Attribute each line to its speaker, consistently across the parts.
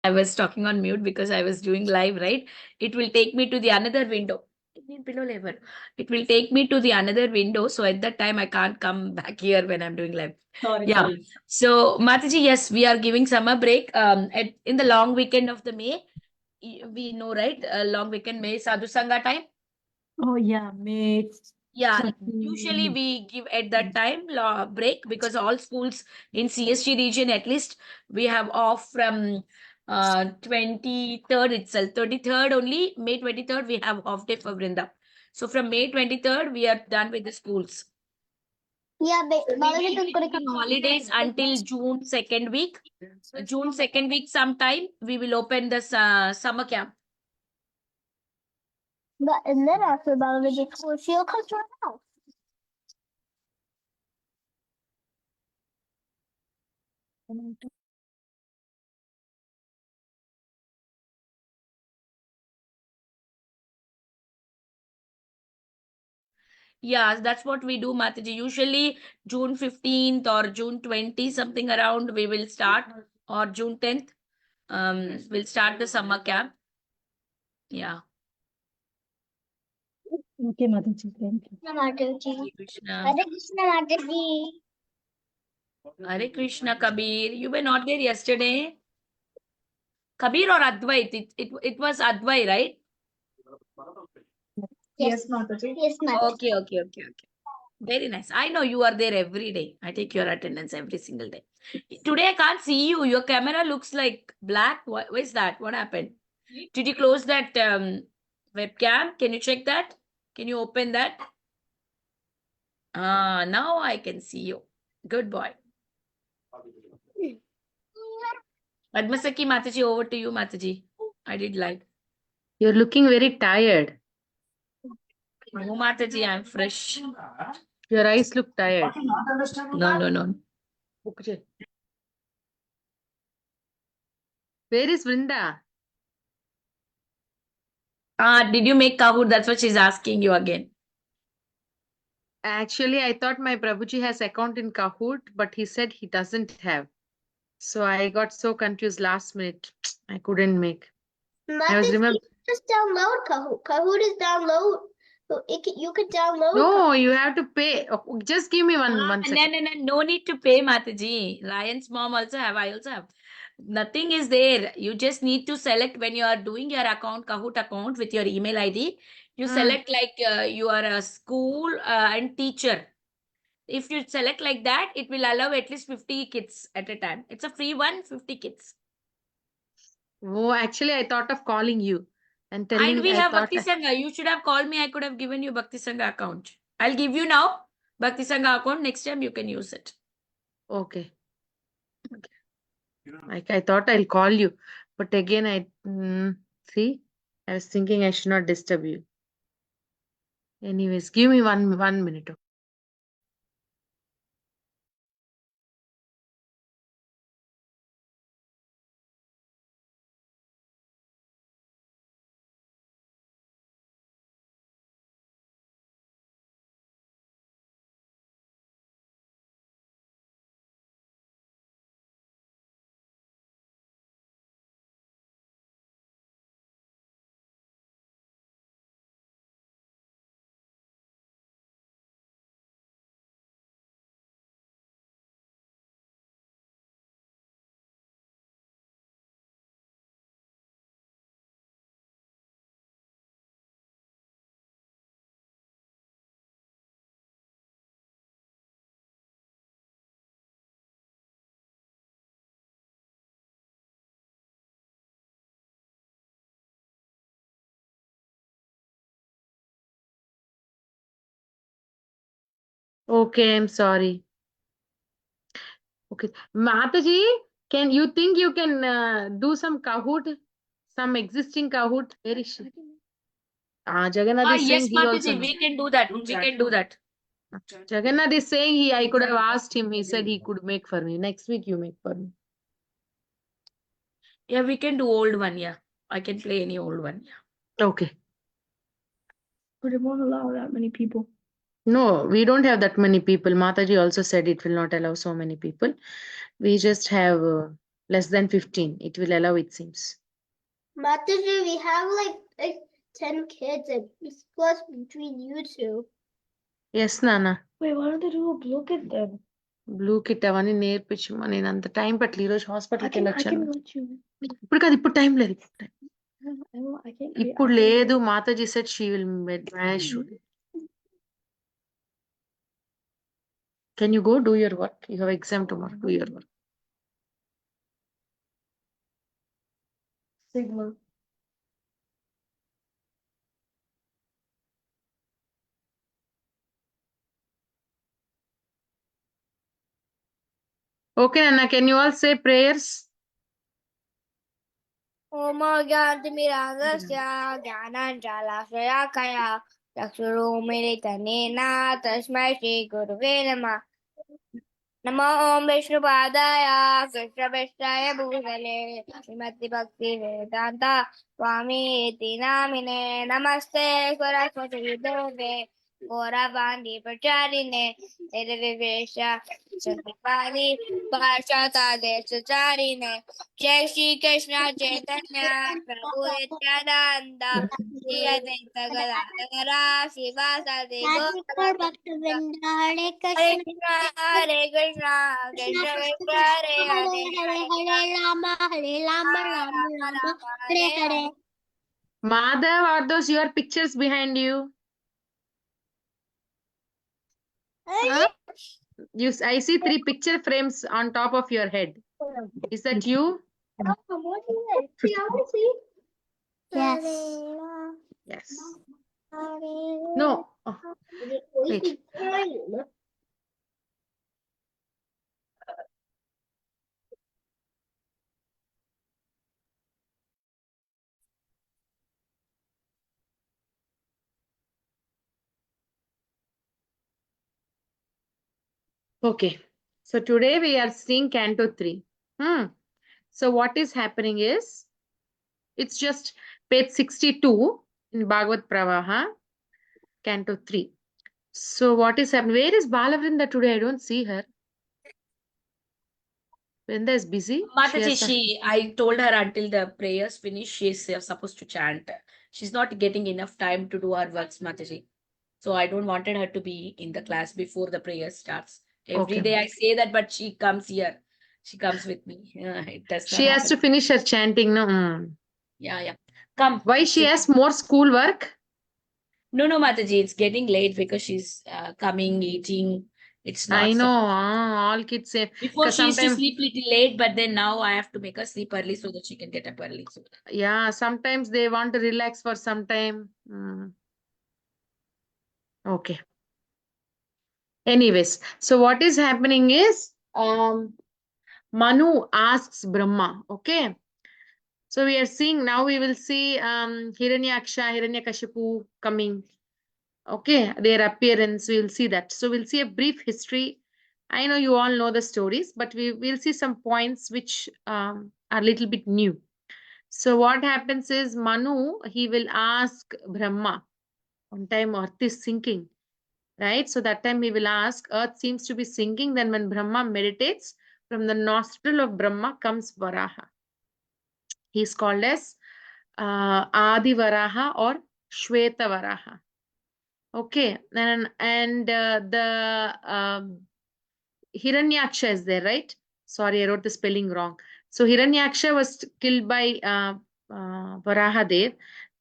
Speaker 1: I was talking on mute because I was doing live, right? It will take me to the another window. Below level. It will take me to the another window. So at that time, I can't come back here when I'm doing live.
Speaker 2: Sorry,
Speaker 1: Yeah.
Speaker 2: sorry.
Speaker 1: So Mataji, yes, we are giving summer break. In the long weekend of the May, we know, right? Long weekend May Sadhu Sangha time.
Speaker 2: Oh yeah, May.
Speaker 1: Yeah, usually we give at that time break because all schools in CST region at least we have off from 23rd itself. 23rd only, May 23rd we have off day for Vrinda. So from May 23rd we are done with the schools.
Speaker 3: Yeah,
Speaker 1: We will be taking holidays until June second week. June second week sometime we will open the summer camp.
Speaker 3: and then after Balaji school, she'll come to our house.
Speaker 1: Yeah, that's what we do, Mataji. Usually June 15th or June 20, something around, we will start, or June 10th, we'll start the summer camp. Yeah.
Speaker 2: Okay, Mataji, thank you.
Speaker 3: Mataji.
Speaker 1: Krishna.
Speaker 3: Hare Krishna, Mataji.
Speaker 1: Hare Krishna, Kabir. You were not there yesterday. Kabir or Advait? It was Advait, right?
Speaker 3: Yes, Mataji. Yes, Mataji.
Speaker 1: Okay. Very nice. I know you are there every day. I take your attendance every single day. Today I can't see you. Your camera looks like black. What is that? What happened? Did you close that webcam? Can you check that? Can you open that? Now I can see you. Good boy. Padma Sakhi Mataji, over to you, Mataji. I did live.
Speaker 4: You're looking very tired.
Speaker 1: No, Mataji, I'm fresh.
Speaker 4: Your eyes look tired.
Speaker 1: No.
Speaker 4: Okay. Where is Vrinda?
Speaker 1: Did you make Kahoot? That's what she's asking you again.
Speaker 4: Actually, I thought my Prabhuji has account in Kahoot, but he said he doesn't have. So I got so confused last minute. I couldn't make. I was remember.
Speaker 3: Just download Kahoot. Kahoot is download. So you could download.
Speaker 4: No, you have to pay. Just give me one second.
Speaker 1: No need to pay, Mataji. Ryan's mom also have. I also have. Nothing is there. You just need to select when you are doing your account, Kahoot account with your email ID. You select like you are a school and teacher. If you select like that, it will allow at least 50 kids at a time. It's a free one, 50 kids.
Speaker 4: Oh, actually, I thought of calling you and telling.
Speaker 1: And we have Bhakti Sangha. You should have called me. I could have given you Bhakti Sangha account. I'll give you now Bhakti Sangha account. Next time you can use it.
Speaker 4: Okay. Like I thought I'll call you, but again see, I was thinking I should not disturb you. Anyways, give me one minute. Okay, I'm sorry. Okay, Mataji, can you think you can do some Kahoot, some existing Kahoot? Where is she? Jagannath is saying
Speaker 1: Yes,
Speaker 4: he also.
Speaker 1: Mataji, we can do that. We can do that.
Speaker 4: Jagannath is saying I could have asked him. He said he could make for me. Next week you make for me.
Speaker 1: Yeah, we can do old one. Yeah, I can play any old one. Yeah.
Speaker 4: Okay.
Speaker 1: But it won't allow that many people.
Speaker 4: No, we don't have that many people. Mataji also said it will not allow so many people. We just have less than 15. It will allow, it seems.
Speaker 3: Mataji, we have like 10 kids and it's plus between you two.
Speaker 4: Yes, Nana.
Speaker 2: Wait, why don't they do a blue kit then?
Speaker 4: Blue kit అవన్నీ నేర్పించు నేను అంత time పట్టలేదు ఈరోజు
Speaker 2: I
Speaker 4: హాస్పిటల్కి
Speaker 2: can
Speaker 4: వెళ్ళొచ్చాను
Speaker 2: let you.
Speaker 4: ఇప్పుడు కాదు ఇప్పుడు టైం లేదు
Speaker 2: I can't.
Speaker 4: ఇప్పుడు లేదు Mataji said she will manage to can you go do your work you have exam tomorrow do your work
Speaker 2: Sigma.
Speaker 4: Okay అన్న can you all say prayers
Speaker 3: ఓమో జ్ఞానతిమిరాంగస్య జ్ఞానాంజాలాశ్రయాకయ చక్షురుమిలితనేన తస్మై శ్రీ గురువే నమః నమో ఓం విష్ణుపాదాయ కృష్ణపృష్ఠాయ భూతలే శ్రీమతి భక్తి వేదాంత స్వామి ఇతి నామినే నమస్తే సరస్వతి దేవే గౌరవాంగి ప్రచారిణే నిర్వివేశ సత్యపాలి భాషాదేశచారిణే జై శ్రీ కృష్ణ చైతన్య ప్రభు నిత్యానంద శ్రీ అద్వైత Gadadhara శివాసాది
Speaker 5: Hare
Speaker 3: Hare
Speaker 5: Krishna,
Speaker 3: Krishna, Krishna Krishna, Hare Hare,
Speaker 5: Hare Rama, Rama, Hare Hare.
Speaker 4: Madhav, are those your pictures behind you? I see 3 picture frames on top of your head. Is that you?
Speaker 5: Yes.
Speaker 4: Yes. No. Oh, wait. Okay. So today we are seeing Canto 3. So what is happening is, it's just page 62 in Bhagavad Pravaha, Canto 3. So what is happening? Where is Balavrinda today? I don't see her. Vrinda is busy.
Speaker 1: Mataji, I told her until the prayers finish, she's supposed to chant. She's not getting enough time to do her works, Mataji. So I don't wanted her to be in the class before the prayer starts. Every day I say that, but she comes here. She comes with me. It does not
Speaker 4: She has to
Speaker 1: happen.
Speaker 4: finish her chanting, no?
Speaker 1: Yeah. Come.
Speaker 4: Why she has more school work?
Speaker 1: No, Mataji, it's getting late because she's coming, eating. It's not.
Speaker 4: I know, all kids say.
Speaker 1: Before she used to sleep little late, but then now I have to make her sleep early so that she can get up early. So
Speaker 4: Yeah, sometimes they want to relax for some time. Okay. Anyways, so what is happening is, Manu asks Brahma, okay? So we are seeing, now we will see Hiranyaksha, Hiranyakasipu coming. Okay, their appearance, we will see that. So we'll see a brief history. I know you all know the stories, but we will see some points which are a little bit new. So what happens is, Manu, he will ask Brahma. One time Earth is sinking, right? So that time he will ask, Earth seems to be sinking. Then when Brahma meditates, from the nostril of Brahma comes Varaha. He is called as Adi Varaha or Shweta Varaha. Okay, and the Hiranyaksha is there, right? Sorry, I wrote the spelling wrong. So Hiranyaksha was killed by Varahadev.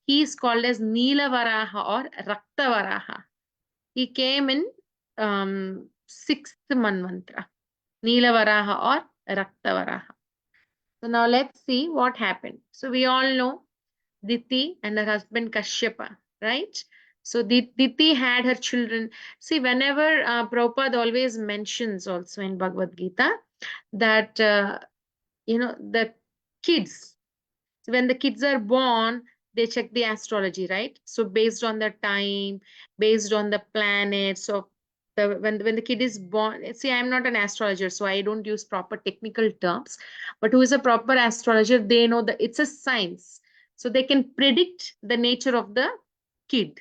Speaker 4: He is called as Neela Varaha or Rakta Varaha. He came in 6th Manvantara. Neela Varaha or Rakta Varaha. So now let's see what happened. So we all know Diti and her husband Kashyapa, right? So Diti had her children. See, whenever Prabhupada always mentions also in Bhagavad Gita that, the kids, when the kids are born, they check the astrology, right? So based on the time, based on the planets, so when the kid is born, see, I'm not an astrologer, so I don't use proper technical terms, but who is a proper astrologer, they know that it's a science. So they can predict the nature of the kid.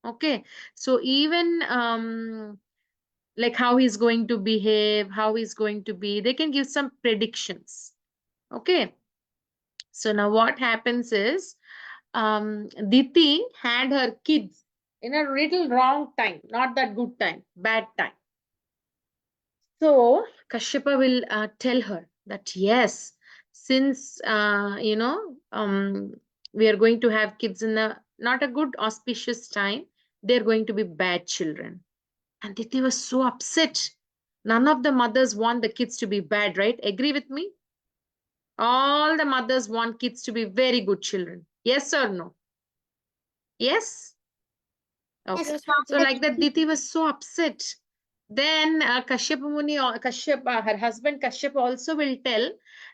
Speaker 4: Okay. So even like how he's going to behave, how he's going to be, they can give some predictions. Okay. So now what happens is, Diti had her kids in a little wrong time, not that good time, bad time. So Kashyapa will tell her that yes, since we are going to have kids in a not a good auspicious time, they're going to be bad children. And Diti was so upset. None of the mothers want the kids to be bad, right? Agree with me? All the mothers want kids to be very good children. Yes or no? Yes? Okay.
Speaker 5: Yes,
Speaker 4: So like that, Diti was so upset. Then Kashyap, her husband Kashyap also will tell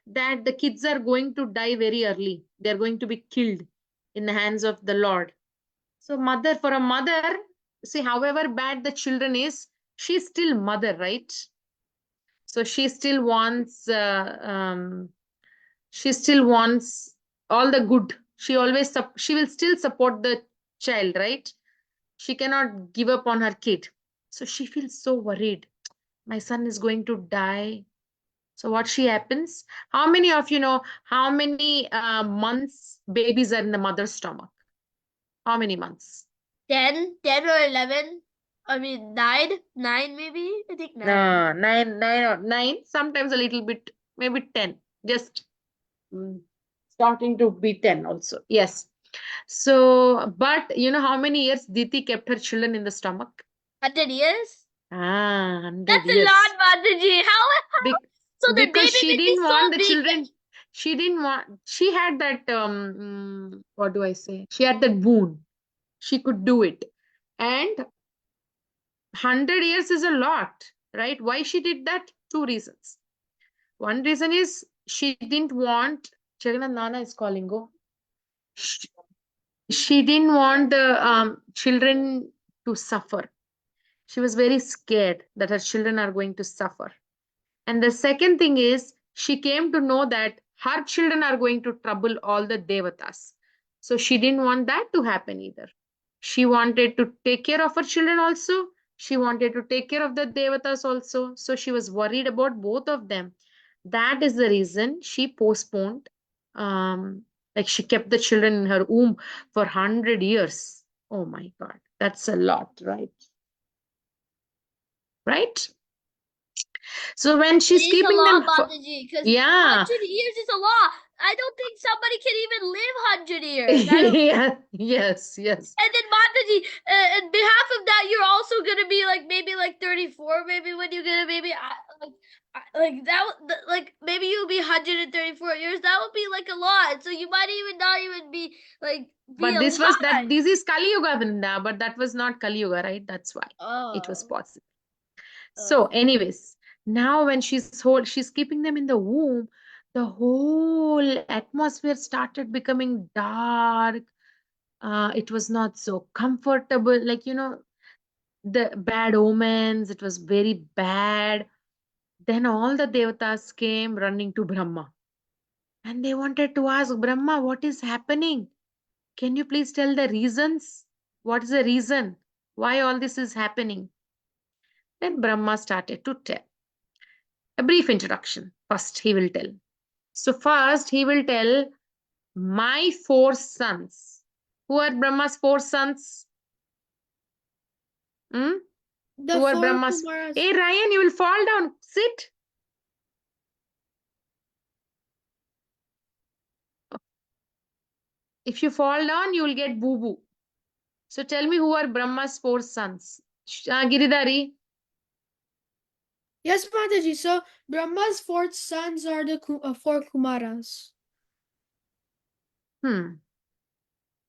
Speaker 4: that the kids are going to die very early. They're going to be killed in the hands of the Lord. So for a mother, see, however bad the children is, she's still mother, right? So she still wants all the good. She will still support the child, right? She cannot give up on her kid. So she feels so worried. My son is going to die. So what she happens? How many of you know how many months babies are in the mother's stomach? How many months?
Speaker 3: 10 or 11. I mean, 9 maybe. I think 9.
Speaker 4: Nine, sometimes a little bit, maybe 10. Just starting to be 10 also. Yes. So, but you know how many years Diti kept her children in the stomach?
Speaker 3: 100 years.
Speaker 4: 100
Speaker 3: That's
Speaker 4: years.
Speaker 3: a lot, Mataji. How?
Speaker 4: Be-
Speaker 3: So the
Speaker 4: because
Speaker 3: baby
Speaker 4: she
Speaker 3: will be
Speaker 4: didn't
Speaker 3: so
Speaker 4: want the
Speaker 3: big.
Speaker 4: children. She had that, what do I say? She had that boon. She could do it. And 100 years is a lot, right? Why she did that? Two reasons. One reason is she didn't want, Jagannath Nana is calling, go. She didn't want the children to suffer. She was very scared that her children are going to suffer. And the second thing is, she came to know that her children are going to trouble all the devatas. So she didn't want that to happen either. She wanted to take care of her children also. She wanted to take care of the devatas also. So she was worried about both of them. That is the reason she postponed, like she kept the children in her womb for 100 years. Oh my God, that's a lot, right? Right? So when she's
Speaker 3: It is a
Speaker 4: keeping
Speaker 3: lot,
Speaker 4: them,
Speaker 3: Mataji, because
Speaker 4: yeah,
Speaker 3: 100 years is a lot. I don't think somebody can even live 100 years. I don't.
Speaker 4: yeah, yes, yes.
Speaker 3: And then Mataji, in behalf of that, you're also gonna be like maybe like 34, maybe when you're gonna maybe like that, like maybe you'll be 134 years. That would be like a lot. So you might even not even be like be
Speaker 4: But
Speaker 3: alive.
Speaker 4: this is Kali Yuga, Vrinda, but that was not Kali Yuga, right? That's why it was
Speaker 3: Oh.
Speaker 4: possible. So, anyways, now when she's keeping them in the womb, the whole atmosphere started becoming dark. It was not so comfortable, like the bad omens. It was very bad. Then all the devatas came running to Brahma, and they wanted to ask Brahma, what is happening? Can you please tell the reasons? What is the reason why all this is happening? Then Brahma started to tell. A brief introduction. First, he will tell. So, first, he will tell my four sons. Who are Brahma's four sons? Hmm?
Speaker 5: The
Speaker 4: Who are
Speaker 5: four
Speaker 4: Brahma's?
Speaker 5: Kumaras.
Speaker 4: Hey, Ryan, you will fall down. Sit. If you fall down, you will get boo boo. So, tell me who are Brahma's four sons? Giridhari.
Speaker 2: Yes, Mataji. So Brahma's four sons are the four Kumaras.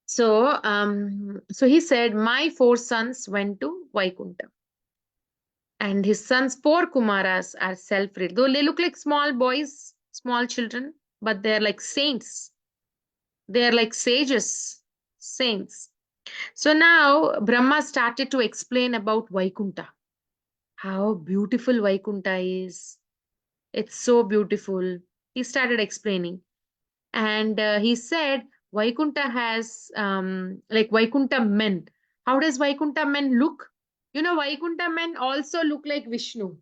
Speaker 4: So he said, my four sons went to Vaikuntham. And his sons, four Kumaras, are self-read. Though they look like small boys, small children, but they're like saints. They're like sages, saints. So now Brahma started to explain about Vaikuntha. How beautiful Vaikuntha is. It's so beautiful. He started explaining. And he said, Vaikuntha has like Vaikuntha men. How does Vaikuntha men look? Vaikuntha men also look like Vishnu.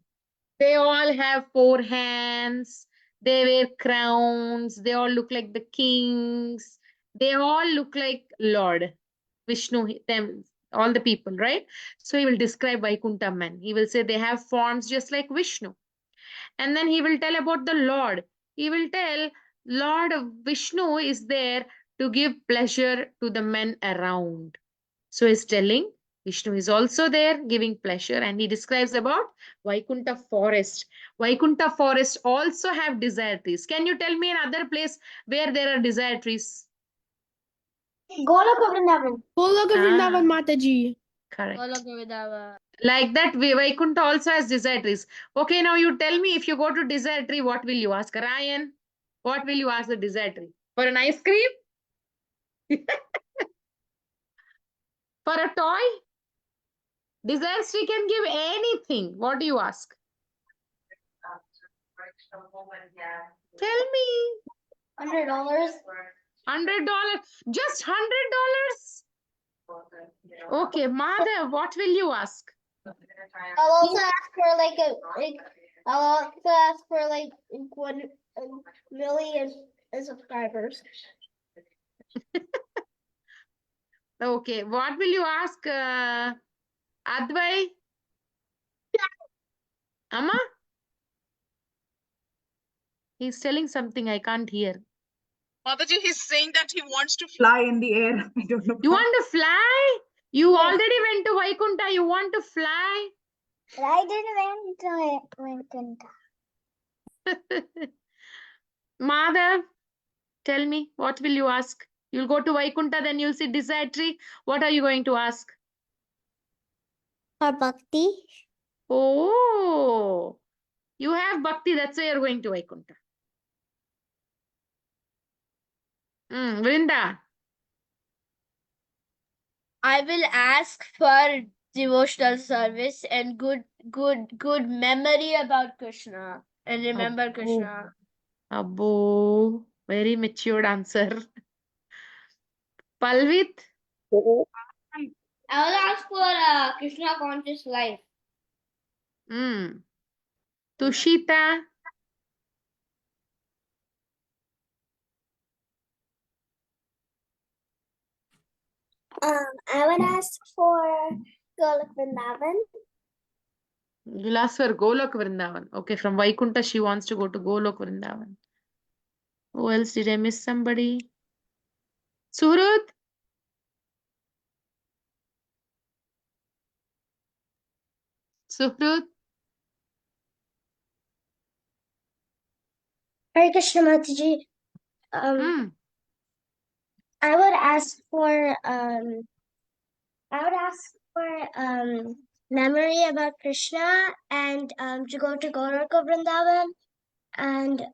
Speaker 4: They all have four hands. They wear crowns. They all look like the kings. They all look like Lord Vishnu, them, all the people, right? So he will describe Vaikuntha men. He will say they have forms just like Vishnu. And then he will tell about the Lord. He will tell Lord Vishnu is there to give pleasure to the men around. So he's telling Vishnu is also there giving pleasure, and he describes about Vaikuntha forest. Vaikuntha forest also have desire trees. Can you tell me another place where there are desire trees?
Speaker 5: Goloka Vrindavan.
Speaker 2: Goloka
Speaker 4: Ah.
Speaker 2: Vrindavan Mataji.
Speaker 4: Correct.
Speaker 3: Goloka
Speaker 4: Like that, Vaikuntha also has desire trees. Okay, now you tell me, if you go to desire tree, what will you ask? Ryan, what will you ask the desire tree? For an ice cream? For a toy? Desire tree can give anything. What do you ask? Tell me.
Speaker 5: $100.
Speaker 4: $100. Just $100? Okay, Madhav, what will you ask?
Speaker 5: I'll also ask for I'll also ask for 1 million subscribers.
Speaker 4: Okay, what will you ask, Advai? Amma? He's telling something I can't hear.
Speaker 6: Mataji, he's saying that he wants to fly in the air. I don't know.
Speaker 4: You want to fly? You
Speaker 5: Yes.
Speaker 4: already went to Vaikunta. You want to fly?
Speaker 5: But I didn't went to
Speaker 4: Madhav, tell me, what will you ask? You'll go to Vaikunta, then you'll see desire tree. What are you going to ask?
Speaker 5: for bhakti.
Speaker 4: Oh, you have bhakti. That's why you're going to Vaikunta. Vrinda.
Speaker 3: I will ask for devotional service and good memory about Krishna and remember
Speaker 4: Abbo.
Speaker 3: Krishna.
Speaker 4: Abbo, very matured answer. Palvit.
Speaker 5: I will ask for Krishna conscious life.
Speaker 4: Tushita.
Speaker 5: I would ask for Golok Vrindavan.
Speaker 4: You'll ask for Golok Vrindavan. Okay, from Vaikunta, she wants to go to Golok Vrindavan. Who else? Did I miss somebody? Suhrut? Suhrut?
Speaker 5: Hare Krishna Mataji. I would ask for memory about Krishna and to go to Goloka Vrindavan and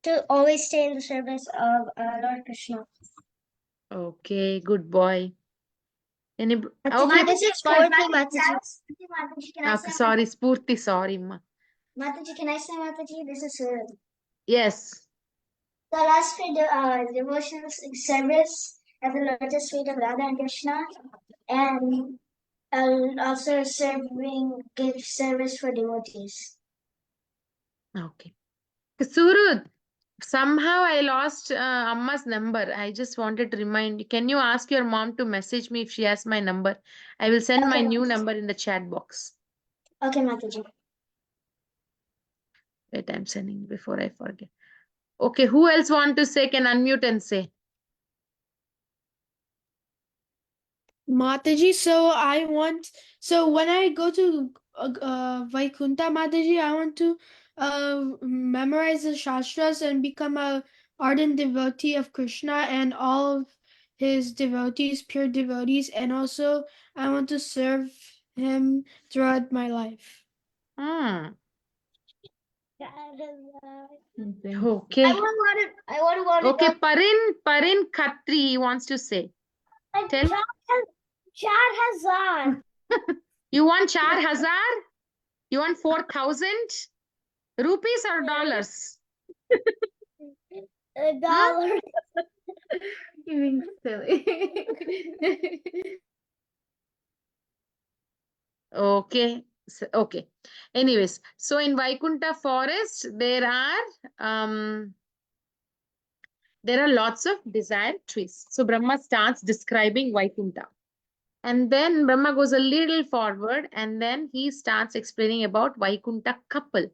Speaker 5: to always stay in the service of Lord Krishna.
Speaker 4: Okay, good boy. Okay,
Speaker 5: Mataji, can I say
Speaker 4: sorry, Spurti, sorry, ma.
Speaker 5: Mataji, can I say Mataji? This is Suraj.
Speaker 4: Yes.
Speaker 5: So I'll ask for the devotional service at the lotus feet of Radha and Krishna, and I'll also give service for devotees.
Speaker 4: Okay. Surut, somehow I lost Amma's number. I just wanted to remind you. Can you ask your mom to message me if she has my number? I will send my
Speaker 5: Okay.
Speaker 4: new number in the chat box.
Speaker 5: Okay, Mataji.
Speaker 4: Wait, I'm sending before I forget. Okay, who else want to say? Can unmute and say.
Speaker 2: Mataji, so when I go to Vaikunta Mataji, I want to memorize the Shastras and become a ardent devotee of Krishna and all of his devotees, pure devotees, and also I want to serve him throughout my life.
Speaker 4: Okay.
Speaker 5: I want
Speaker 4: Okay, Parin Khatri wants to say. Tell.
Speaker 5: Char Hazar.
Speaker 4: You want 4,000? You want 4,000 rupees or dollars?
Speaker 5: $1.
Speaker 1: You're being silly.
Speaker 4: Okay. Okay. Anyways, so in Vaikunta forest, there are lots of desired trees. So Brahma starts describing Vaikunta. And then Brahma goes a little forward and then he starts explaining about Vaikunta couple.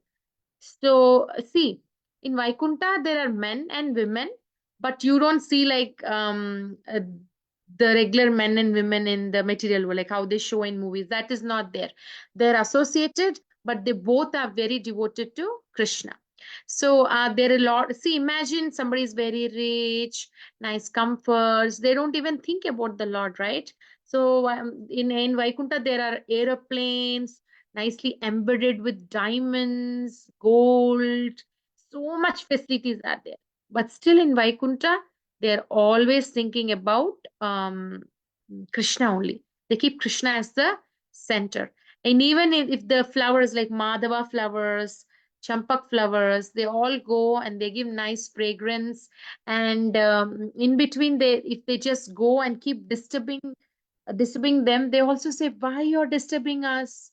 Speaker 4: So see, in Vaikunta there are men and women, but you don't see like the regular men and women in the material world, like how they show in movies. That is not there. They're associated, but they both are very devoted to Krishna. So there are a lot. See, imagine somebody is very rich, nice comforts. They don't even think about the Lord, right? So in Vaikunta there are aeroplanes nicely embedded with diamonds, gold, so much facilities are there. But still in Vaikunta, they're always thinking about Krishna only. They keep Krishna as the center. And even if the flowers like Madhava flowers, Champak flowers, they all go and they give nice fragrance. And in between, if they just go and keep disturbing them, they also say, why you're disturbing us?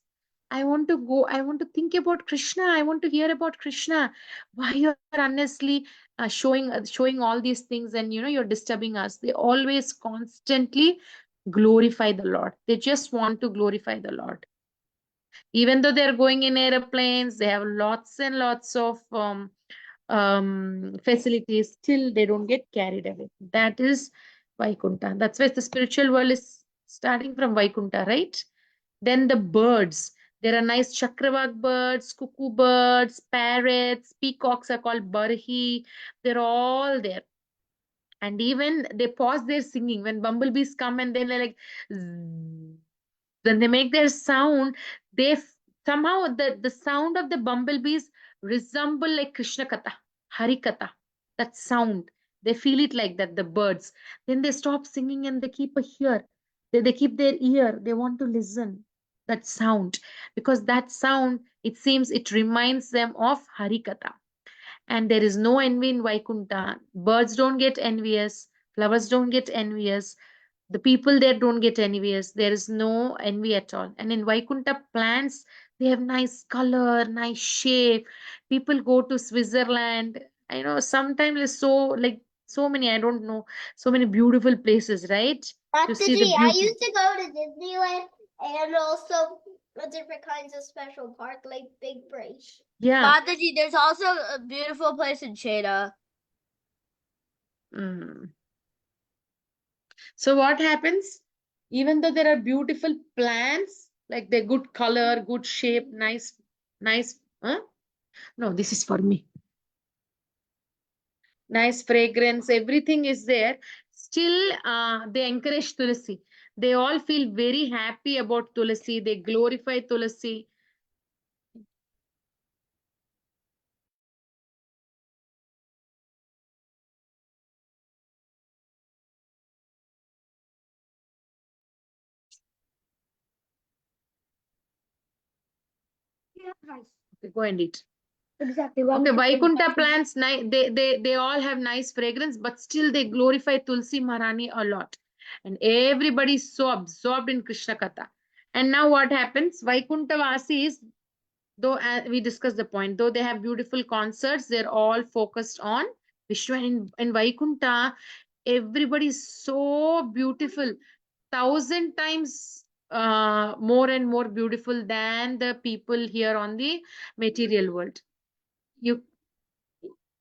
Speaker 4: I want to go, I want to think about Krishna, I want to hear about Krishna. Why you're honestly showing all these things, and you're disturbing us? They always constantly glorify the Lord. They just want to glorify the Lord. Even though they're going in airplanes, they have lots and lots of facilities, still they don't get carried away. That is Vaikunta. That's why the spiritual world is starting from Vaikunta, right? Then the birds. There are nice chakravak birds, cuckoo birds, parrots, peacocks are called barhi. They're all there. And even they pause their singing when bumblebees come and then they're like, zzz. When they make their sound, somehow the sound of the bumblebees resemble like Krishna Katha, Hari Katha, that sound. They feel it like that, the birds. Then they stop singing and they keep a ear. They keep their ear. They want to listen that sound, because that sound, it seems, it reminds them of Hari Katha. And there is no envy in Vaikunta. Birds don't get envious. Flowers don't get envious. The people there don't get envious. There is no envy at all. And in Vaikunta, plants, they have nice color, nice shape. People go to Switzerland. I know sometimes it's so many, I don't know, so many beautiful places, right? To see the
Speaker 3: Mataji, I
Speaker 4: beauty.
Speaker 3: used to go to Disneyland and also different kinds of special park like Big Break.
Speaker 4: Yeah.
Speaker 3: Mataji, there's also a beautiful place in Cheda.
Speaker 4: Mm. So what happens? Even though there are beautiful plants, like they're good color, good shape, nice. Huh? No, this is for me. Nice fragrance, everything is there. Still, they encourage Tulasi. They all feel very happy about Tulasi. They glorify Tulasi. Okay, go and eat.
Speaker 3: Exactly.
Speaker 4: Okay, Vaikunta plants, they all have nice fragrance, but still they glorify Tulsi Maharani a lot. And everybody's so absorbed in Krishna Katha. And now what happens? Vaikunta Vasis, though we discussed the point, though they have beautiful concerts, they're all focused on Vishnu. And in Vaikunta, everybody is so beautiful, 1,000 times more and more beautiful than the people here on the material world.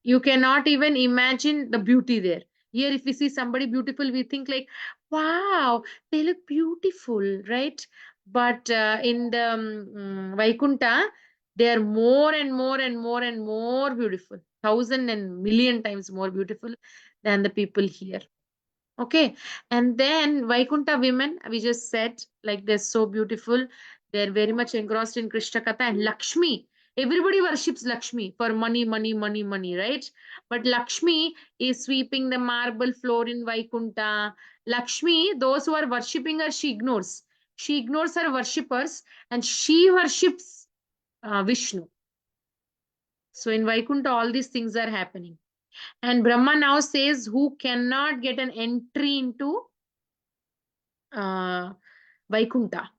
Speaker 4: You cannot even imagine the beauty there. Here, if we see somebody beautiful, we think like, wow, they look beautiful, right? But in the Vaikunta, they are more and more and more and more beautiful, 1,000 and 1,000,000 times more beautiful than the people here. Okay. And then Vaikunta women, we just said, like they're so beautiful. They're very much engrossed in Krishna Katha and Lakshmi. Everybody worships Lakshmi for money, money, money, money, right? But Lakshmi is sweeping the marble floor in Vaikunta. Lakshmi, those who are worshipping her, she ignores. She ignores her worshippers and she worships Vishnu. So in Vaikunta, all these things are happening. And Brahma now says who cannot get an entry into Vaikunta.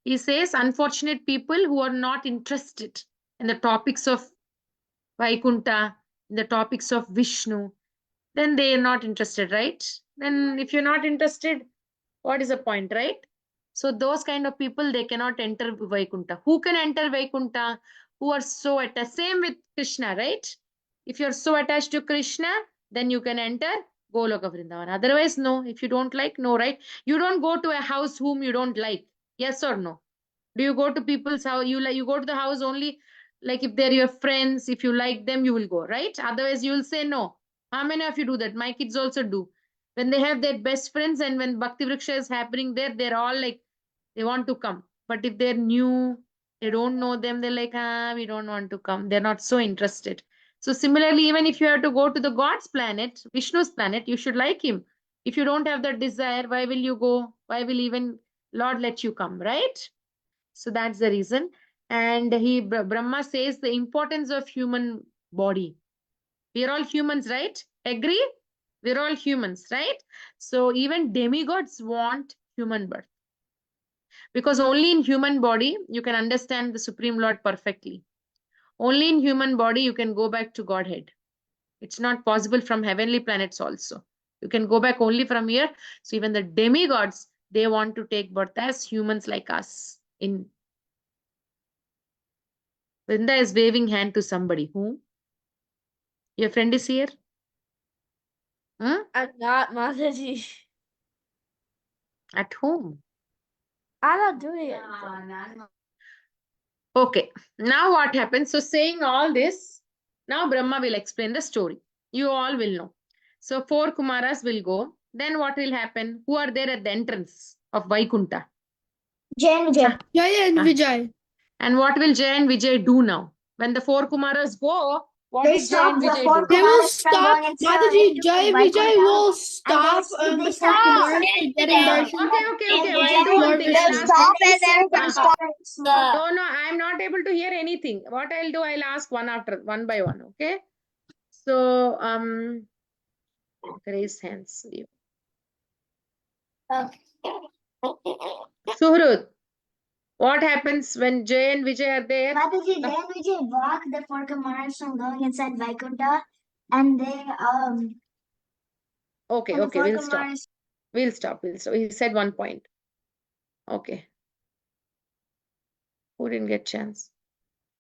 Speaker 4: He says, unfortunate people who are not interested in the topics of Vaikunta, in the topics of Vishnu, then they are not interested, right? Then if you're not interested, what is the point, right? So those kind of people, they cannot enter Vaikunta. Who can enter Vaikunta? Who are so attached. Same with Krishna, right? If you're so attached to Krishna, then you can enter Goloka Vrindavan. Otherwise, no. If you don't like, no, right? You don't go to a house whom you don't like. Yes or no? Do you go to people's house? You go to the house only like if they're your friends, if you like them, you will go, right? Otherwise, you will say no. How many of you do that? My kids also do. When they have their best friends and when Bhakti Vriksha is happening there, they're all like, they want to come. But if they're new, they don't know them, they're like, we don't want to come. They're not so interested. So similarly, even if you have to go to the God's planet, Vishnu's planet, you should like him. If you don't have that desire, why will you go? Why will even Lord let you come, right? So that's the reason. And Brahma says the importance of human body. We are all humans, right? Agree? We're all humans, right? So even demigods want human birth. Because only in human body you can understand the Supreme Lord perfectly. Only in human body you can go back to Godhead. It's not possible from heavenly planets also. You can go back only from here. So even the demigods, they want to take birth as humans like us. Vrinda is waving hand to somebody. Who? Your friend is here? Hmm?
Speaker 3: I'm not, Mataji.
Speaker 4: At home.
Speaker 3: I'm not doing it.
Speaker 4: Okay. Now what happens? So saying all this, now Brahma will explain the story. You all will know. So 4 Kumaras will go. Then what will happen? Who are there at the entrance of Vaikunta?
Speaker 5: Jai and Vijay.
Speaker 2: Jaya and
Speaker 4: Ah.
Speaker 2: Vijay.
Speaker 4: And what will Jay and Vijay do now? When the 4 Kumaras go, what
Speaker 5: They
Speaker 4: will Jay
Speaker 5: stop
Speaker 4: and
Speaker 5: the
Speaker 4: Vijay
Speaker 5: four
Speaker 4: do?
Speaker 2: They will
Speaker 5: Kumaras from
Speaker 2: stop.
Speaker 5: going
Speaker 2: Mataji, Jai Vijay will stop
Speaker 5: and
Speaker 2: the
Speaker 5: they
Speaker 2: four
Speaker 5: stop
Speaker 2: Kumaras to get in
Speaker 3: Yeah.
Speaker 2: darshan.
Speaker 4: Okay.
Speaker 5: And
Speaker 4: I'll do one thing. I'll
Speaker 2: Vishnu.
Speaker 4: ask.
Speaker 3: Stop and then
Speaker 4: Ah.
Speaker 3: stop.
Speaker 4: No, I'm not able to hear anything. What I'll do, I'll ask one by one. Okay. So, raise hands. Suhrud, what happens when Jay and Vijay are there?
Speaker 5: Mataji, Jai and Vijay block the four Kumaras from going inside Vaikunta, and they
Speaker 4: Okay,
Speaker 5: and the four
Speaker 4: we'll stop.
Speaker 5: Kumaras.
Speaker 4: We'll stop. He said one point. Okay. Who didn't get chance?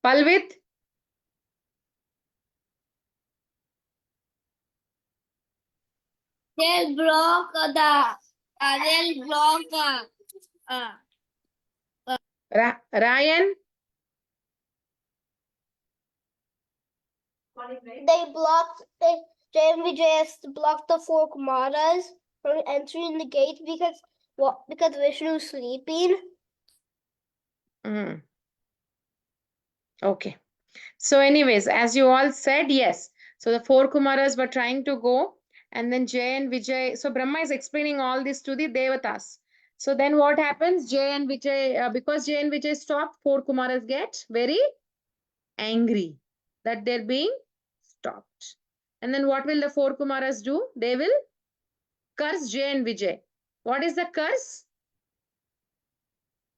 Speaker 4: Palvit?
Speaker 3: They'll block they'll block
Speaker 4: Ryan?
Speaker 3: Jay and Vijay has to block the four Kumaras from entering the gate because Vishnu's sleeping.
Speaker 4: Mm. Okay. So anyways, as you all said, yes. So the 4 Kumaras were trying to go and then Jay and Vijay. So Brahma is explaining all this to the Devatas. So then what happens? Jay and Vijay, because Jay and Vijay stopped, 4 Kumaras get very angry that they're being stopped. And then what will the 4 Kumaras do? They will curse Jay and Vijay. What is the curse?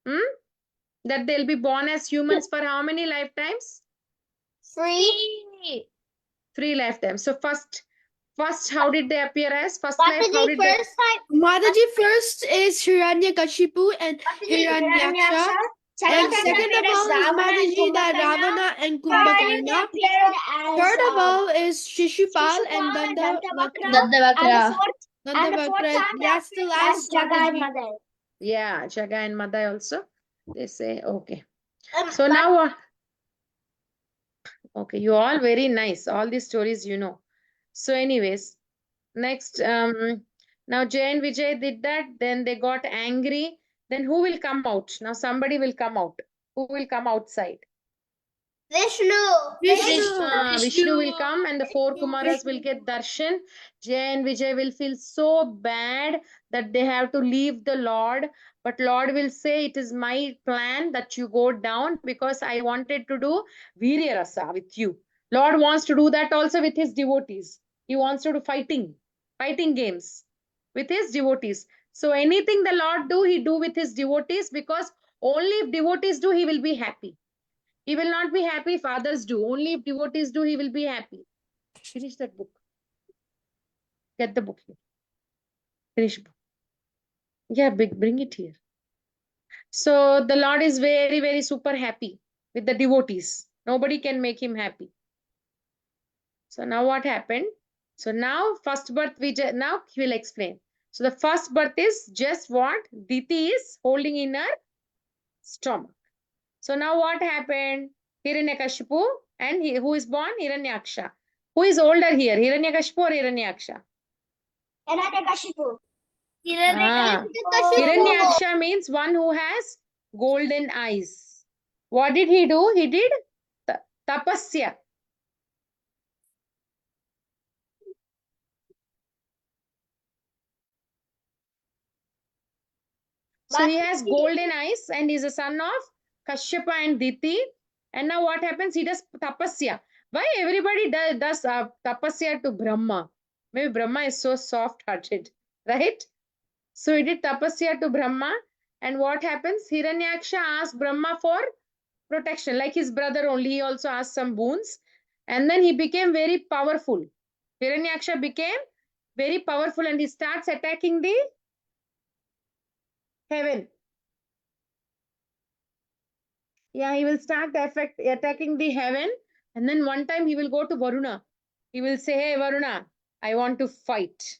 Speaker 4: That they'll be born as humans for how many lifetimes?
Speaker 3: 3.
Speaker 4: 3 lifetimes. So first, how did they appear as? First life, how did they?
Speaker 2: Mataji, first is Hiranyakashipu and Hiranyaksha. And second of all is Mataji, that Ravana and Kumbhakarna. Third of all is Shishupal and Dandavakra. That's the last Mataji.
Speaker 4: Yeah, Jaga and Madai also. They say, okay. So now what? Okay, you all very nice. All these stories you know. So anyways, next, now Jay and Vijay did that. Then they got angry. Then who will come out? Now somebody will come out. Who will come outside? Vishnu will come and the 4 Kumaras will get darshan. Jay and Vijay will feel so bad that they have to leave the Lord. But Lord will say, it is my plan that you go down because I wanted to do Virya Rasa with you. Lord wants to do that also with his devotees. He wants to do fighting games with his devotees. So anything the Lord do, he do with his devotees because Only if devotees do, he will be happy. He will not be happy if others do. Only if devotees do, he will be happy. Finish that book. Get the book here. Finish book. Yeah, bring it here. So the Lord is very, very super happy with the devotees. Nobody can make him happy. So now what happened? So now first birth, now he will explain. So the first birth is just what Diti is holding in her stomach. So now what happened? Hiranyakashipu and who is born? Hiranyaksha. Who is older here? Hiranyakashipu or Hiranyaksha?
Speaker 5: Hiranyakashipu.
Speaker 4: Ah, Hiranyaksha means one who has golden eyes. What did he do? He did tapasya. So he has golden eyes and he's a son of Kashyapa and Diti. And now what happens? He does tapasya. Why everybody does tapasya to Brahma? Maybe Brahma is so soft-hearted, right? So he did tapasya to Brahma. And what happens? Hiranyaksha asked Brahma for protection, like his brother only. He also asked some boons. And then he became very powerful. Hiranyaksha became very powerful and he starts attacking the heaven. Yeah, he will start attacking the heaven. And then one time he will go to Varuna. He will say, hey, Varuna, I want to fight.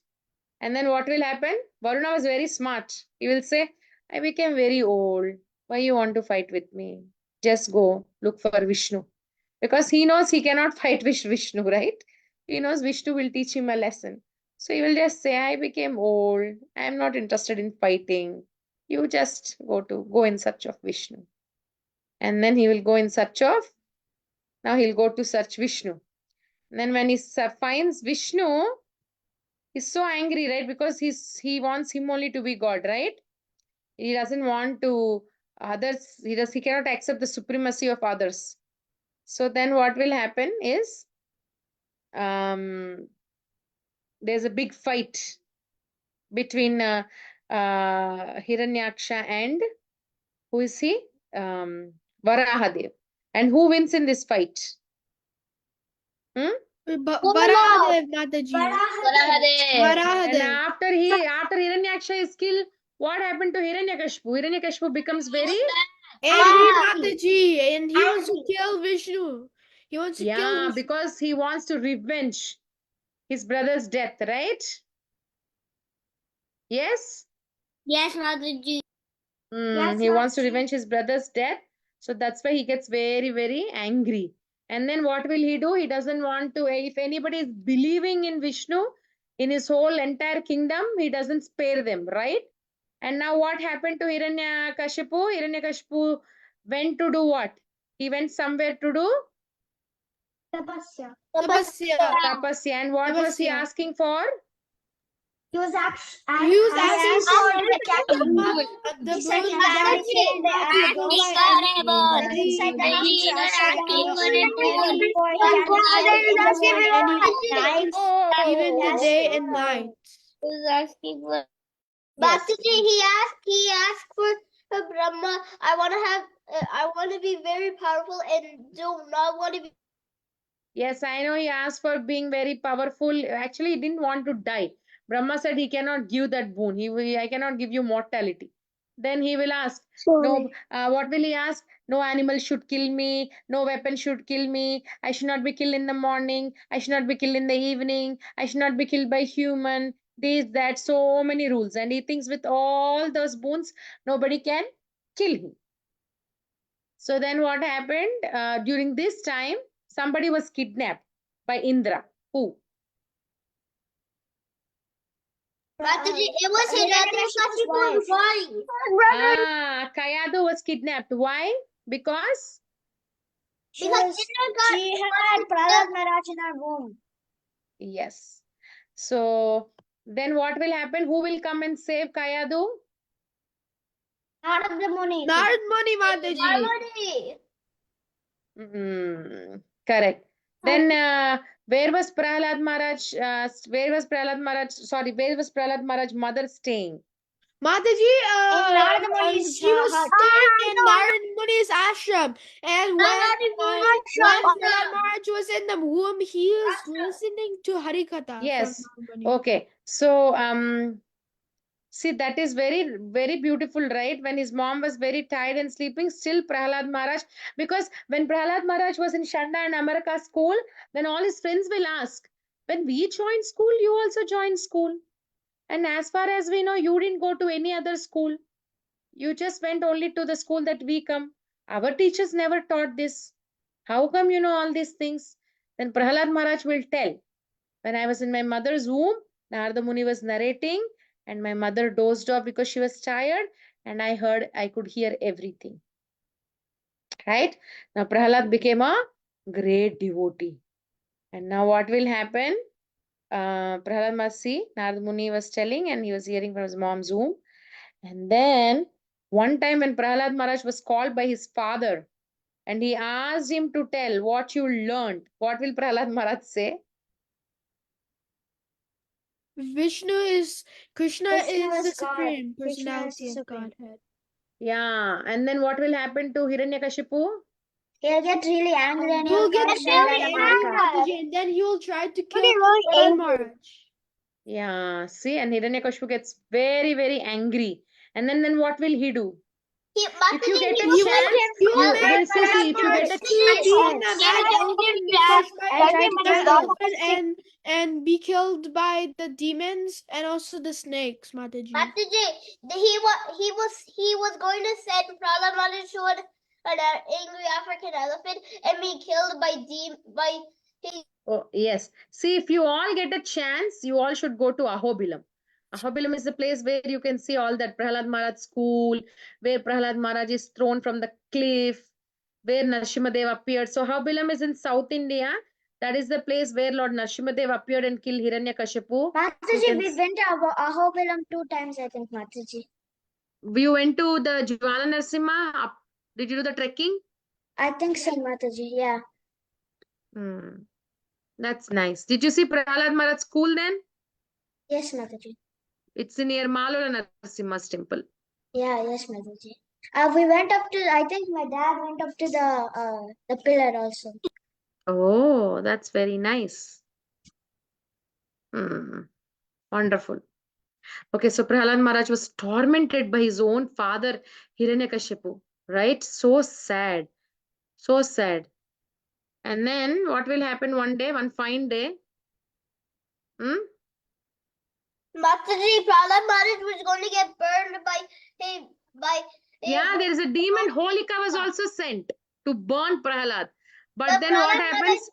Speaker 4: And then what will happen? Varuna was very smart. He will say, I became very old. Why you want to fight with me? Just go look for Vishnu. Because he knows he cannot fight with Vishnu, right? He knows Vishnu will teach him a lesson. So he will just say, I became old. I am not interested in fighting. You just go in search of Vishnu. And then he will go in search of, now he'll go to search Vishnu. And then when he finds Vishnu, he's so angry, right? Because he wants him only to be God, right? He doesn't want to others, he cannot accept the supremacy of others. So then what will happen is there's a big fight between Hiranyaksha and who is he? Varahadev. And who wins in this fight?
Speaker 2: Varahadev, Mataji.
Speaker 3: Varahadev.
Speaker 4: And
Speaker 2: Varahadev.
Speaker 4: after Hiranyaksha is killed, what happened to Hiranyakashipu? Hiranyakashipu becomes very
Speaker 2: Angry Mataji, and he wants to kill Vishnu. He wants to kill Vishnu.
Speaker 4: because he wants to revenge his brother's death, right? Yes?
Speaker 3: Yes, Mataji.
Speaker 4: He wants to revenge his brother's death. So that's why he gets very, very angry. And then what will he do? He doesn't want to, if anybody is believing in Vishnu, in his whole entire kingdom, he doesn't spare them, right? And now what happened to Hiranyakashipu? Hiranyakashipu went to do what? He went somewhere to do
Speaker 5: Tapasya.
Speaker 4: tapasya. And what was he
Speaker 2: Tapasya.
Speaker 4: asking for?
Speaker 5: He was asking
Speaker 2: for
Speaker 5: for the captain.
Speaker 2: the
Speaker 5: He said
Speaker 2: boon
Speaker 5: he
Speaker 2: that
Speaker 5: was asking the
Speaker 2: Brahma
Speaker 5: and
Speaker 2: and
Speaker 5: he said that
Speaker 2: any
Speaker 5: he was asking for
Speaker 2: nights, even the day and night.
Speaker 3: He was asking for.
Speaker 4: Yes.
Speaker 3: Mataji, he asked for Brahma. I want to be very powerful and do not want to be.
Speaker 4: Yes, I know he asked for being very powerful. Actually, he didn't want to die. Brahma said he cannot give that boon. I cannot give you mortality. Then he will ask, no, what will he ask? No animal should kill me. No weapon should kill me. I should not be killed in the morning. I should not be killed in the evening. I should not be killed by human. This, that, so many rules. And he thinks with all those boons, nobody can kill him. So then what happened? During this time, somebody was kidnapped by Indra. Who?
Speaker 3: Mataji, it was Hiranyakashipu's wife.
Speaker 4: Kayadu was kidnapped. Why? Because
Speaker 5: She had Prahlad Maharaj in her womb.
Speaker 4: yes. So then what will happen? Who will come and save Kayadu?
Speaker 5: Narad Muni.
Speaker 2: Narad Muni Mataji.
Speaker 4: Correct. Then where was Prahlad Maharaj? Where was Prahlad Maharaj mother staying?
Speaker 2: Mataji,
Speaker 5: Narada Muni's
Speaker 2: she was
Speaker 5: hut.
Speaker 2: staying in Narada Muni's ashram, and when Prahlad Maharaj was in the womb, he was listening to Harikatha
Speaker 4: Yes.
Speaker 2: from Narada Muni.
Speaker 4: Okay. So, see, that is very, very beautiful, right? When his mom was very tired and sleeping, still Prahlad Maharaj, because when Prahlad Maharaj was in Shanda and Amaraka school, then all his friends will ask, when we joined school, you also joined school. And as far as we know, you didn't go to any other school. You just went only to the school that we come. Our teachers never taught this. How come you know all these things? Then Prahlad Maharaj will tell. When I was in my mother's womb, Narada Muni was narrating, and my mother dozed off because she was tired, and I could hear everything. Right? Now Prahlad became a great devotee. And now what will happen? Prahlad must see, Narada Muni was telling, and he was hearing from his mom's womb. And then one time when Prahlad Maharaj was called by his father, and he asked him to tell what you learned, what will Prahlad Maharaj say?
Speaker 2: Krishna is
Speaker 5: Krishna
Speaker 2: the
Speaker 5: is God.
Speaker 2: supreme
Speaker 5: Krishna is the
Speaker 2: personality of
Speaker 5: supreme.
Speaker 2: Godhead.
Speaker 4: Yeah, and then what will happen to Hiranyakashipu?
Speaker 5: He'll get really angry and
Speaker 2: He will get
Speaker 5: curse
Speaker 2: very
Speaker 5: Narada
Speaker 2: angry,
Speaker 5: Maharaj.
Speaker 2: Mataji, and then he will try to kill
Speaker 5: really
Speaker 2: Prahlad
Speaker 5: angry.
Speaker 2: Maharaj.
Speaker 4: Yeah, see, and Hiranyakashipu gets very, very angry. And then what will he do? If you get a
Speaker 2: He
Speaker 4: chance,
Speaker 2: will
Speaker 4: you
Speaker 2: make
Speaker 4: will see, if you
Speaker 2: Prahlad
Speaker 4: get a
Speaker 2: Maharaj to be in
Speaker 5: chance.
Speaker 2: a mad elephant because that elephant and be killed by the demons and also the snakes, Mataji.
Speaker 3: He was going to send Prahlad Maharaj to an angry African elephant and be killed by
Speaker 4: Oh, yes. See, if you all get a chance, you all should go to Ahobilam. Ahobilam is the place where you can see all that Prahlad Maharaj school, where Prahlad Maharaj is thrown from the cliff, where Narsimhadev appeared. So Ahobilam is in South India. That is the place where Lord Narsimhadev appeared and killed Hiranyakashipu.
Speaker 5: Mataji, we've been to Ahobilam 2 times, I think, Mataji.
Speaker 4: You went to the Jvala Narsimha. Did you do the trekking?
Speaker 5: I think so, Mataji, yeah.
Speaker 4: Hmm. That's nice. Did you see Prahlad Maharaj school then?
Speaker 5: Yes, Mataji.
Speaker 4: It's near Malola Narsimha's temple.
Speaker 5: Yeah, yes, Mataji. We went up to, I think my dad went up to the pillar also.
Speaker 4: Oh, that's very nice. Wonderful. Okay, so Prahlad Maharaj was tormented by his own father, Hiranyakashipu, right? So sad. So sad. And then what will happen one day, one fine day?
Speaker 3: Mataji. Prahlad Maharaj was going to get burned by
Speaker 4: Yeah, there is a demon. Holika was also sent to burn Prahlad. But then what happens?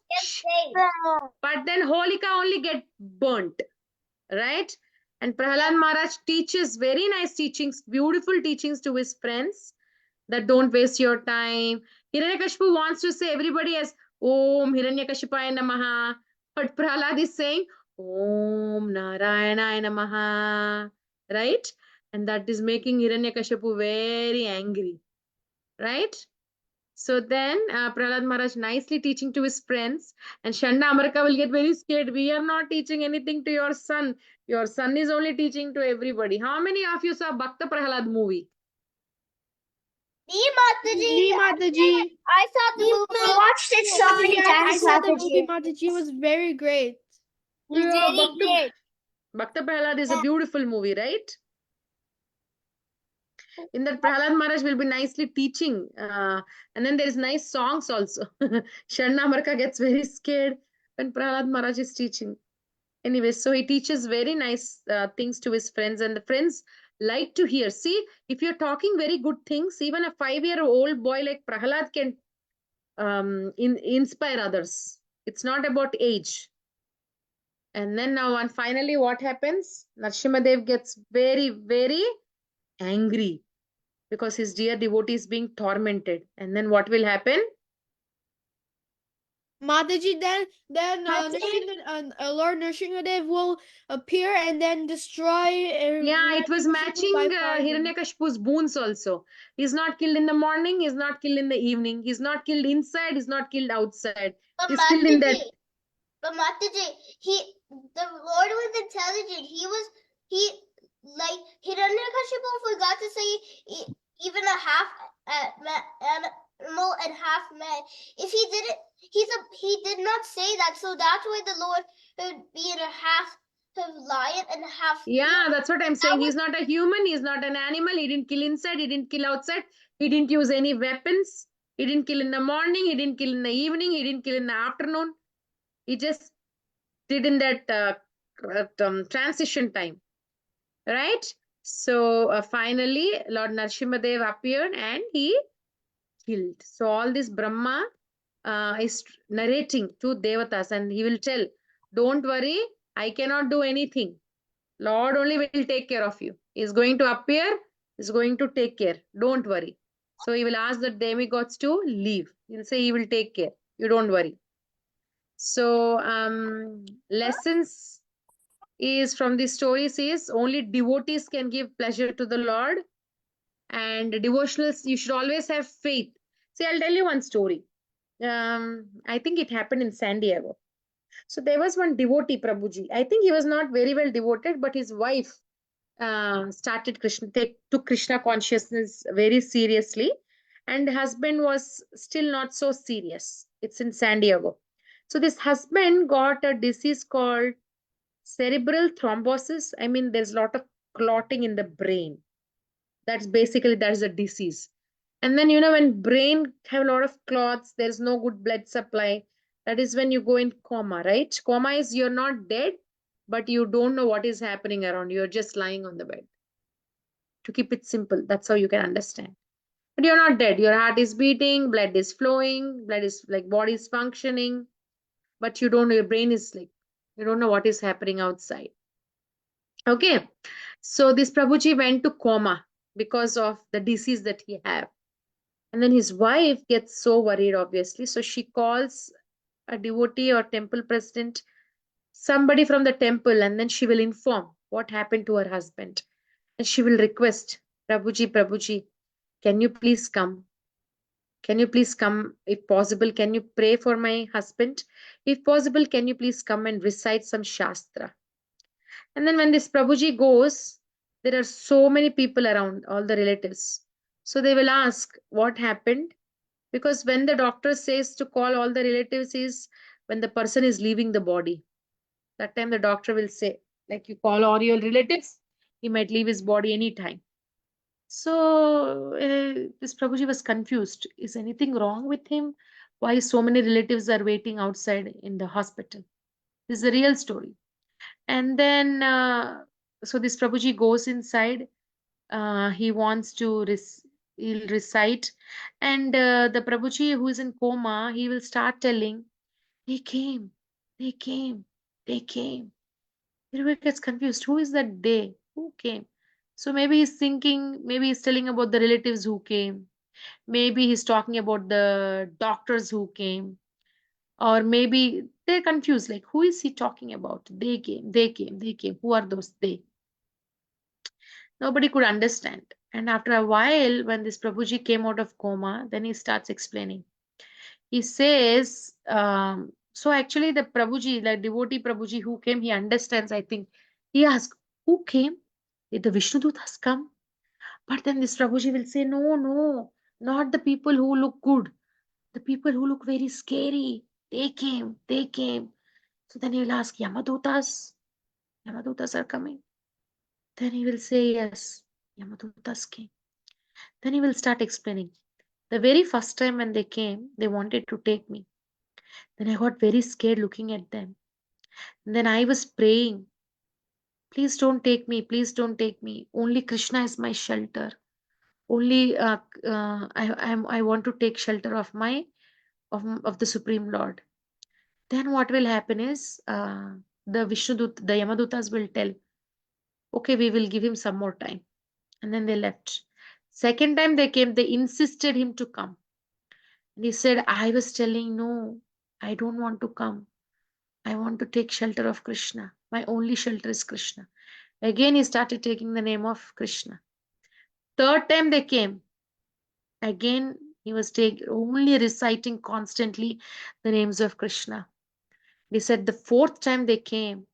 Speaker 4: But then Holika only get burnt, right? And Prahlad Maharaj teaches very nice teachings, beautiful teachings to his friends, that don't waste your time. Hiranyakashipu wants to say everybody as Om Hiranyakashipaya Namaha, but Prahlad is saying Om Narayana Namaha, right? And that is making Hiranyakashipu very angry, right? So then Prahlad Maharaj nicely teaching to his friends, and Shanda Amarka will get very scared. We are not teaching anything to your son. Your son is only teaching to everybody. How many of you saw Bhakta Prahlad movie?
Speaker 2: Me, Mataji.
Speaker 3: I saw the movie.
Speaker 5: We watched it so many
Speaker 2: I
Speaker 5: times,
Speaker 2: saw the movie,
Speaker 5: Mataji.
Speaker 2: Mataji. It was very great.
Speaker 4: Yeah, Bhakta Prahlad is a beautiful movie, right? In that, Prahlad Maharaj will be nicely teaching. And then there is nice songs also. Shanda Amarka gets very scared when Prahlad Maharaj is teaching. Anyway, so he teaches very nice things to his friends, and the friends like to hear. See, if you're talking very good things, even a 5-year-old boy like Prahlad can inspire others. It's not about age. And then now, and finally, what happens? Narsimhadev gets very, very angry because his dear devotee is being tormented. And then what will happen?
Speaker 2: Mataji, then Lord Nrsimhadev will appear and then destroy.
Speaker 4: Yeah, it was matching Hiranyakashipu's boons also. He's not killed in the morning, he's not killed in the evening, he's not killed inside, he's not killed outside. He's killed in that.
Speaker 3: But Mataji, the Lord was intelligent. He
Speaker 5: like Hiranyakashipu forgot to say even a half animal and half man. If he didn't, he did not say that, so that's why the Lord would be in a half lion and half.
Speaker 4: Yeah, that's what I'm saying. He's not a human. He's not an animal. He didn't kill inside. He didn't kill outside. He didn't use any weapons. He didn't kill in the morning. He didn't kill in the evening. He didn't kill in the afternoon. He just did in that transition time. Right? So finally, Lord Narsimhadev appeared and he killed. So all this Brahma is narrating to Devatas and he will tell, don't worry, I cannot do anything. Lord only will take care of you. He is going to appear, is going to take care. Don't worry. So he will ask the demigods to leave. He will say he will take care. You don't worry. So lessons is from the stories is only devotees can give pleasure to the Lord. And devotionals, you should always have faith. See, I'll tell you one story. I think it happened in San Diego. So there was one devotee, Prabhuji. I think he was not very well devoted, but his wife started took Krishna consciousness very seriously, and the husband was still not so serious. It's in San Diego. So this husband got a disease called cerebral thrombosis. I mean, there's a lot of clotting in the brain. That's a disease. And then when brain have a lot of clots, there's no good blood supply. That is when you go in coma, right? Coma is you're not dead, but you don't know what is happening around. You're just lying on the bed. To keep it simple, that's how you can understand. But you're not dead. Your heart is beating, blood is flowing, blood is like body is functioning, but you don't know, your brain is like, you don't know what is happening outside. Okay. So this Prabhuji went to coma because of the disease that he had. And then his wife gets so worried, obviously. So she calls a devotee or temple president, somebody from the temple, and then she will inform what happened to her husband. And she will request, Prabhuji, can you please come? Can you please come? If possible, can you pray for my husband? If possible, can you please come and recite some Shastra? And then when this Prabhuji goes, there are so many people around, all the relatives. So they will ask, what happened? Because when the doctor says to call all the relatives is when the person is leaving the body. That time the doctor will say, like, you call all your relatives, he might leave his body anytime. So this Prabhuji was confused. Is anything wrong with him? Why so many relatives are waiting outside in the hospital? This is a real story. And then, so this Prabhuji goes inside. He wants to he'll recite. And the Prabhuji who is in coma, he will start telling, they came, they came, they came. Everybody gets confused. Who is that they? Who came? So maybe he's thinking, maybe he's telling about the relatives who came. Maybe he's talking about the doctors who came. Or maybe they're confused, like, who is he talking about? They came, they came, they came. Who are those they? Nobody could understand. And after a while, when this Prabhuji came out of coma, then he starts explaining. He says, so actually the Prabhuji, like devotee Prabhuji who came, he understands, I think. He asked, who came? Did the Vishnudutas come? But then this Prabhuji will say, no, not the people who look good. The people who look very scary. They came. So then he will ask, Yamadutas are coming. Then he will say, yes, Yamadutas came. Then he will start explaining. The very first time when they came, they wanted to take me. Then I got very scared looking at them. And then I was praying, please don't take me, please don't take me. Only Krishna is my shelter. Only I want to take shelter of of the Supreme Lord. Then what will happen is the Yamadutas will tell, okay, we will give him some more time. And then they left. Second time they came, they insisted him to come. And he said, I was telling, no, I don't want to come. I want to take shelter of Krishna. My only shelter is Krishna. Again, he started taking the name of Krishna. Third time they came. Again, he was only reciting constantly the names of Krishna. He said the fourth time they came,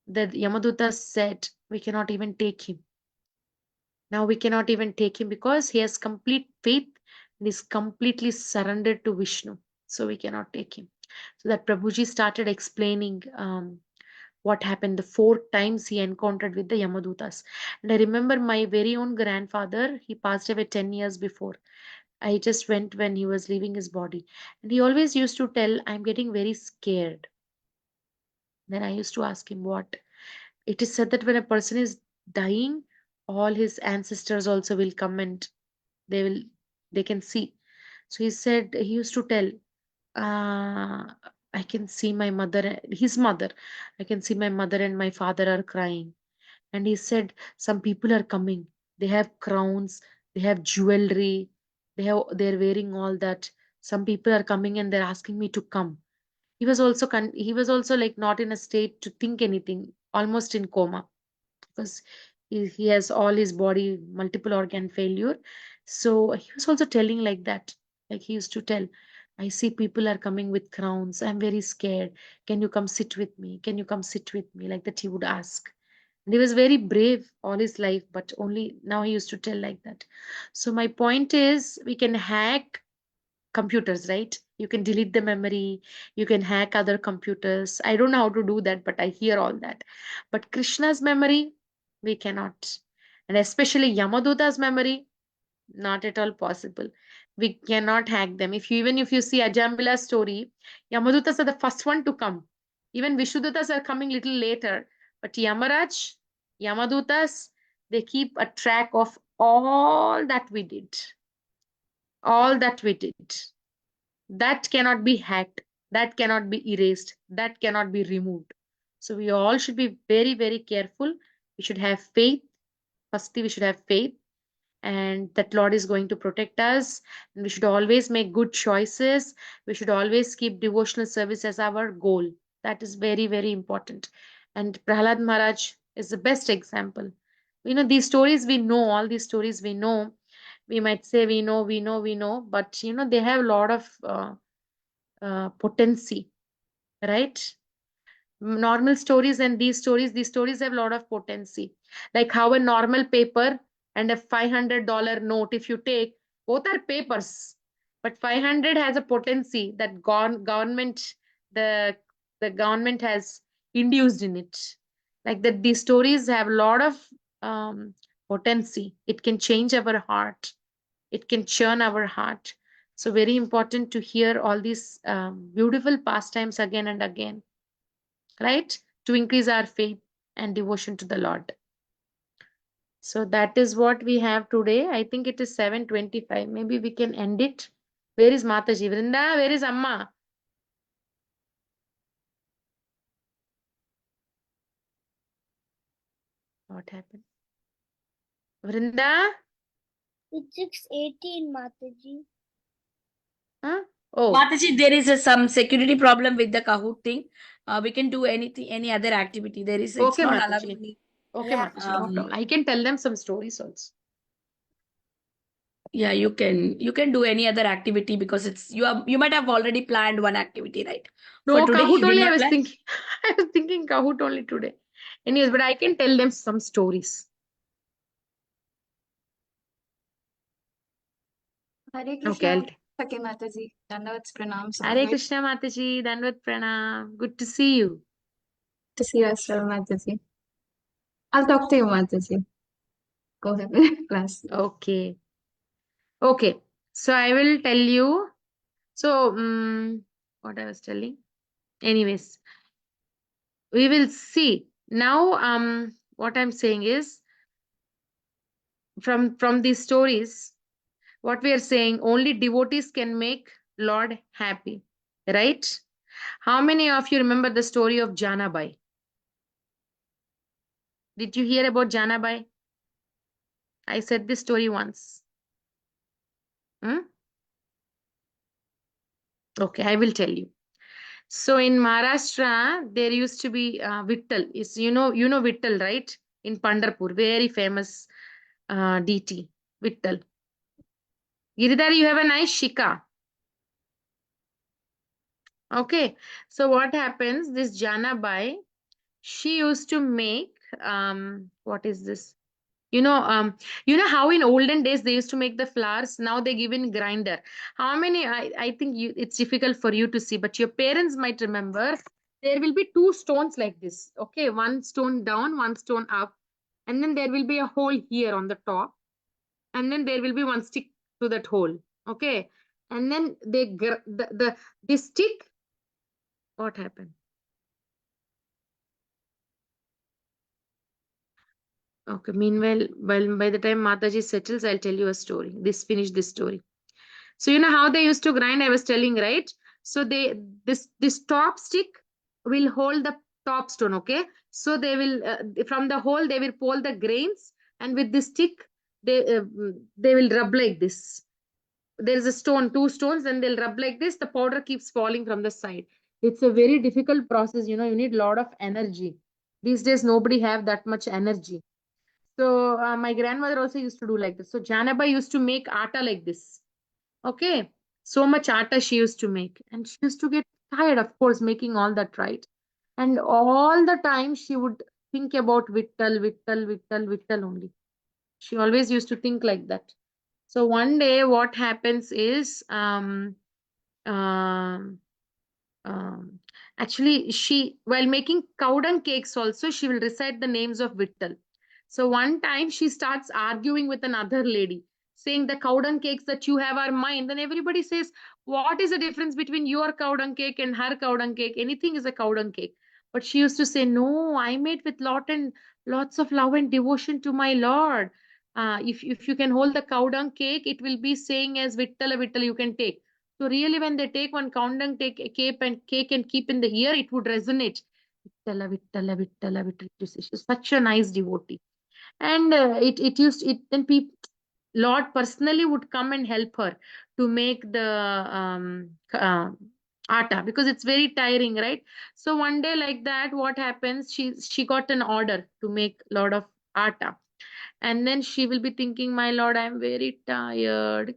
Speaker 4: the Yamadutas said, we cannot even take him. Now we cannot even take him because he has complete faith and is completely surrendered to Vishnu. So we cannot take him. So that Prabhuji started explaining what happened the 4 times he encountered with the Yamadutas. And I remember my very own grandfather, he passed away 10 years before. I just went when he was leaving his body. And he always used to tell, I'm getting very scared. Then I used to ask him what. It is said that when a person is dying, all his ancestors also will come and they will they can see. So he said he used to tell, I can see my mother, his mother. I can see my mother and my father are crying. And he said, some people are coming. They have crowns, they have jewelry, they're wearing all that. Some people are coming and they're asking me to come. He was also like not in a state to think anything, almost in coma because he has all his body multiple organ failure. So he was also telling like that, like he used to tell, I see people are coming with crowns, I'm very scared, can you come sit with me, can you come sit with me, like that he would ask. And he was very brave all his life, but only now he used to tell like that. So my point is, we can hack computers, right? You can delete the memory, you can hack other computers. I don't know how to do that, but I hear all that. But Krishna's memory, we cannot. And especially Yamaduta's memory, not at all possible. We cannot hack them. If you even if you see Ajambila's story, Yamadutas are the first one to come. Even Vishudutas are coming little later. But Yamaraj, Yamadutas, they keep a track of all that we did. All that we did. That cannot be hacked, that cannot be erased, that cannot be removed. So we all should be very, very careful. We should have faith. Firstly, we should have faith and that Lord is going to protect us. And we should always make good choices. We should always keep devotional service as our goal. That is very, very important. And Prahlad Maharaj is the best example. These stories we know, all these stories we know. We might say we know, but they have a lot of potency, right? Normal stories and these stories have a lot of potency. Like how a normal paper and a $500 note, if you take, both are papers, but 500 has a potency that government, the government has induced in it. Like that, these stories have a lot of potency. It can change our heart, it can churn our heart. So very important to hear all these beautiful pastimes again and again, right? To increase our faith and devotion to the Lord. So that is what we have today. I think it is 7:25. Maybe we can end it. Where is Mataji? Vrinda, where is Amma? What happened? Vrinda?
Speaker 3: It's 6:18, Mataji.
Speaker 4: Huh? Oh,
Speaker 1: Mataji, there is some security problem with the Kahoot thing. We can do anything, any other activity. It's
Speaker 4: okay,
Speaker 1: not
Speaker 4: Mataji.
Speaker 1: allowing me.
Speaker 4: Okay,
Speaker 3: Yeah.
Speaker 4: Mataji, no problem. I can tell them some stories also.
Speaker 1: Yeah, you can do any other activity because you might have already planned one activity, right? For
Speaker 4: No,
Speaker 1: today,
Speaker 4: Kahoot
Speaker 1: you did
Speaker 4: only I
Speaker 1: not
Speaker 4: was
Speaker 1: plan.
Speaker 4: thinking. I was thinking Kahoot only today. Anyways, but I can tell them some stories.
Speaker 7: Hare
Speaker 4: Okay,
Speaker 7: Krishna, Sakhi Mataji. Dandavats Pranam.
Speaker 4: Hare Krishna Mataji, Danvat Pranam. Good to see you.
Speaker 7: To see you as well, Mataji. I'll talk to you, Mataji. Go ahead with class.
Speaker 4: Okay. Okay. So I will tell you. So, what I was telling. Anyways, we will see. Now, what I'm saying is from these stories, what we are saying, only devotees can make Lord happy. Right? How many of you remember the story of Janabai? Did you hear about Janabai? I said this story once. Hmm? Okay, I will tell you. So in Maharashtra, there used to be Vittal. Is you know Vittal, right? In Pandharpur, very famous deity, Vittal. Giridhar, you have a nice shika. Okay, so what happens? This Janabai, she used to make what is this? You know, how in olden days they used to make the flowers. Now they give in grinder. How many? I think it's difficult for you to see, but your parents might remember. There will be two stones like this. Okay, one stone down, one stone up, and then there will be a hole here on the top, and then there will be one stick to that hole. Okay, and then this stick. What happened? Okay. Meanwhile, by the time Mataji settles, I'll tell you a story. Finish this story. So you know how they used to grind, I was telling, right? So this top stick will hold the top stone, okay? So they will from the hole they will pull the grains, and with the stick they will rub like this. There is a stone, two stones, and they'll rub like this. The powder keeps falling from the side. It's a very difficult process. You need a lot of energy. These days nobody have that much energy. So my grandmother also used to do like this. So Janaba used to make atta like this. Okay. So much atta she used to make. And she used to get tired, of course, making all that, right? And all the time she would think about Vittal, Vittal, Vittal, Vittal only. She always used to think like that. So one day what happens is um, um, actually she while making cow dung cakes also she will recite the names of Vittal. So one time she starts arguing with another lady, saying the cow dung cakes that you have are mine. Then everybody says, what is the difference between your cow dung cake and her cow dung cake? Anything is a cow dung cake. But she used to say, no, I made with lots of love and devotion to my Lord. If you can hold the cow dung cake, it will be saying as Vittala Vittala you can take. So really, when they take one cow dung take a cake and keep in the ear, it would resonate. Vittala Vittala Vittala Vittala. She's such a nice devotee. And it used it then people Lord personally would come and help her to make the atta, because it's very tiring, right? So one day like that, what happens, she got an order to make lot of atta, and then she will be thinking, my Lord, I'm very tired,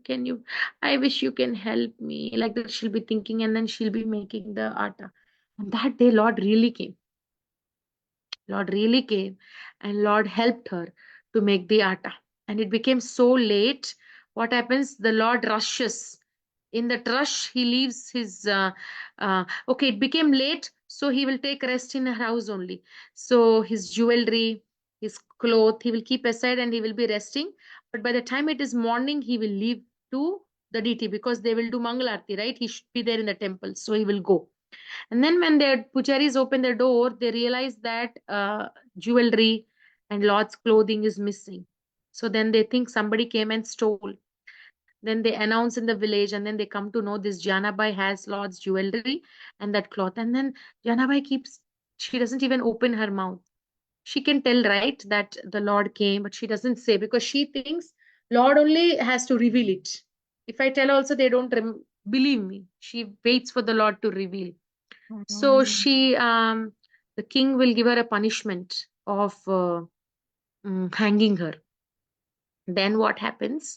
Speaker 4: I wish you can help me, like that she'll be thinking, and then she'll be making the atta. And that day Lord really came, and Lord helped her to make the atta. And it became so late. What happens? The Lord rushes. In that rush, he leaves his. Okay, it became late, so he will take rest in her house only. So his jewelry, his cloth, he will keep aside and he will be resting. But by the time it is morning, he will leave to the deity, because they will do Mangalarti, right? He should be there in the temple, so he will go. And then when their pujaris open the door, they realize that jewelry and Lord's clothing is missing. So then they think somebody came and stole. Then they announce in the village, and then they come to know this Janabai has Lord's jewelry and that cloth. And then Janabai she doesn't even open her mouth. She can tell, right, that the Lord came, but she doesn't say, because she thinks Lord only has to reveal it. If I tell also, they don't believe me. She waits for the Lord to reveal. So the king will give her a punishment of hanging her. Then what happens?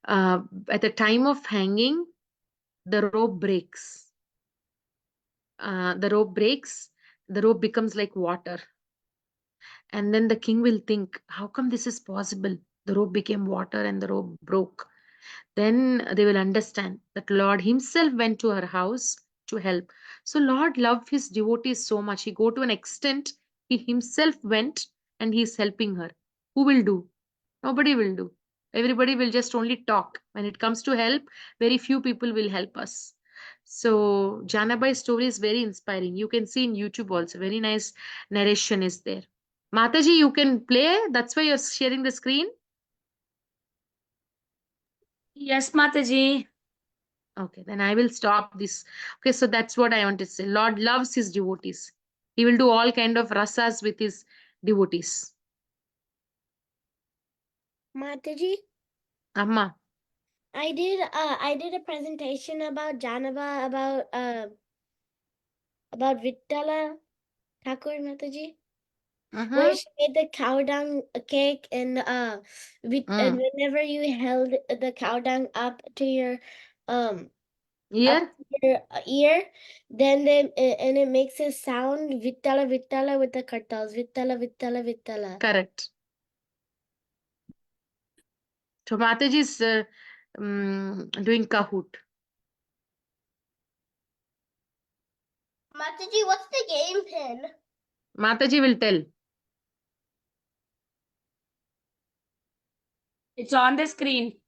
Speaker 4: At the time of hanging, the rope breaks. The rope breaks. The rope becomes like water. And then the king will think, how come this is possible? The rope became water and the rope broke. Then they will understand that Lord himself went to her house to help. So Lord loved his devotees so much. He go to an extent, he himself went and he's helping her. Who will do? Nobody will do. Everybody will just only talk. When it comes to help, very few people will help us. So Janabai's story is very inspiring. You can see in YouTube also. Very nice narration is there. Mataji, you can play. That's why you're sharing the screen.
Speaker 1: Yes, Mataji.
Speaker 4: Okay, then I will stop this. Okay, so that's what I want to say. Lord loves his devotees. He will do all kind of rasas with his devotees.
Speaker 8: Mataji,
Speaker 4: Amma.
Speaker 8: I did a presentation about Janava about Vittala Thakur Mataji, where she made the cow dung cake, and and whenever you held the cow dung up to your
Speaker 4: Ear?
Speaker 8: ear, then and it makes a sound Vittala Vittala with the kartals, Vittala Vittala Vittala.
Speaker 4: Correct. So Mataji is doing Kahoot.
Speaker 8: Mataji, what's the game pin?
Speaker 4: Mataji will tell.
Speaker 1: It's on the screen.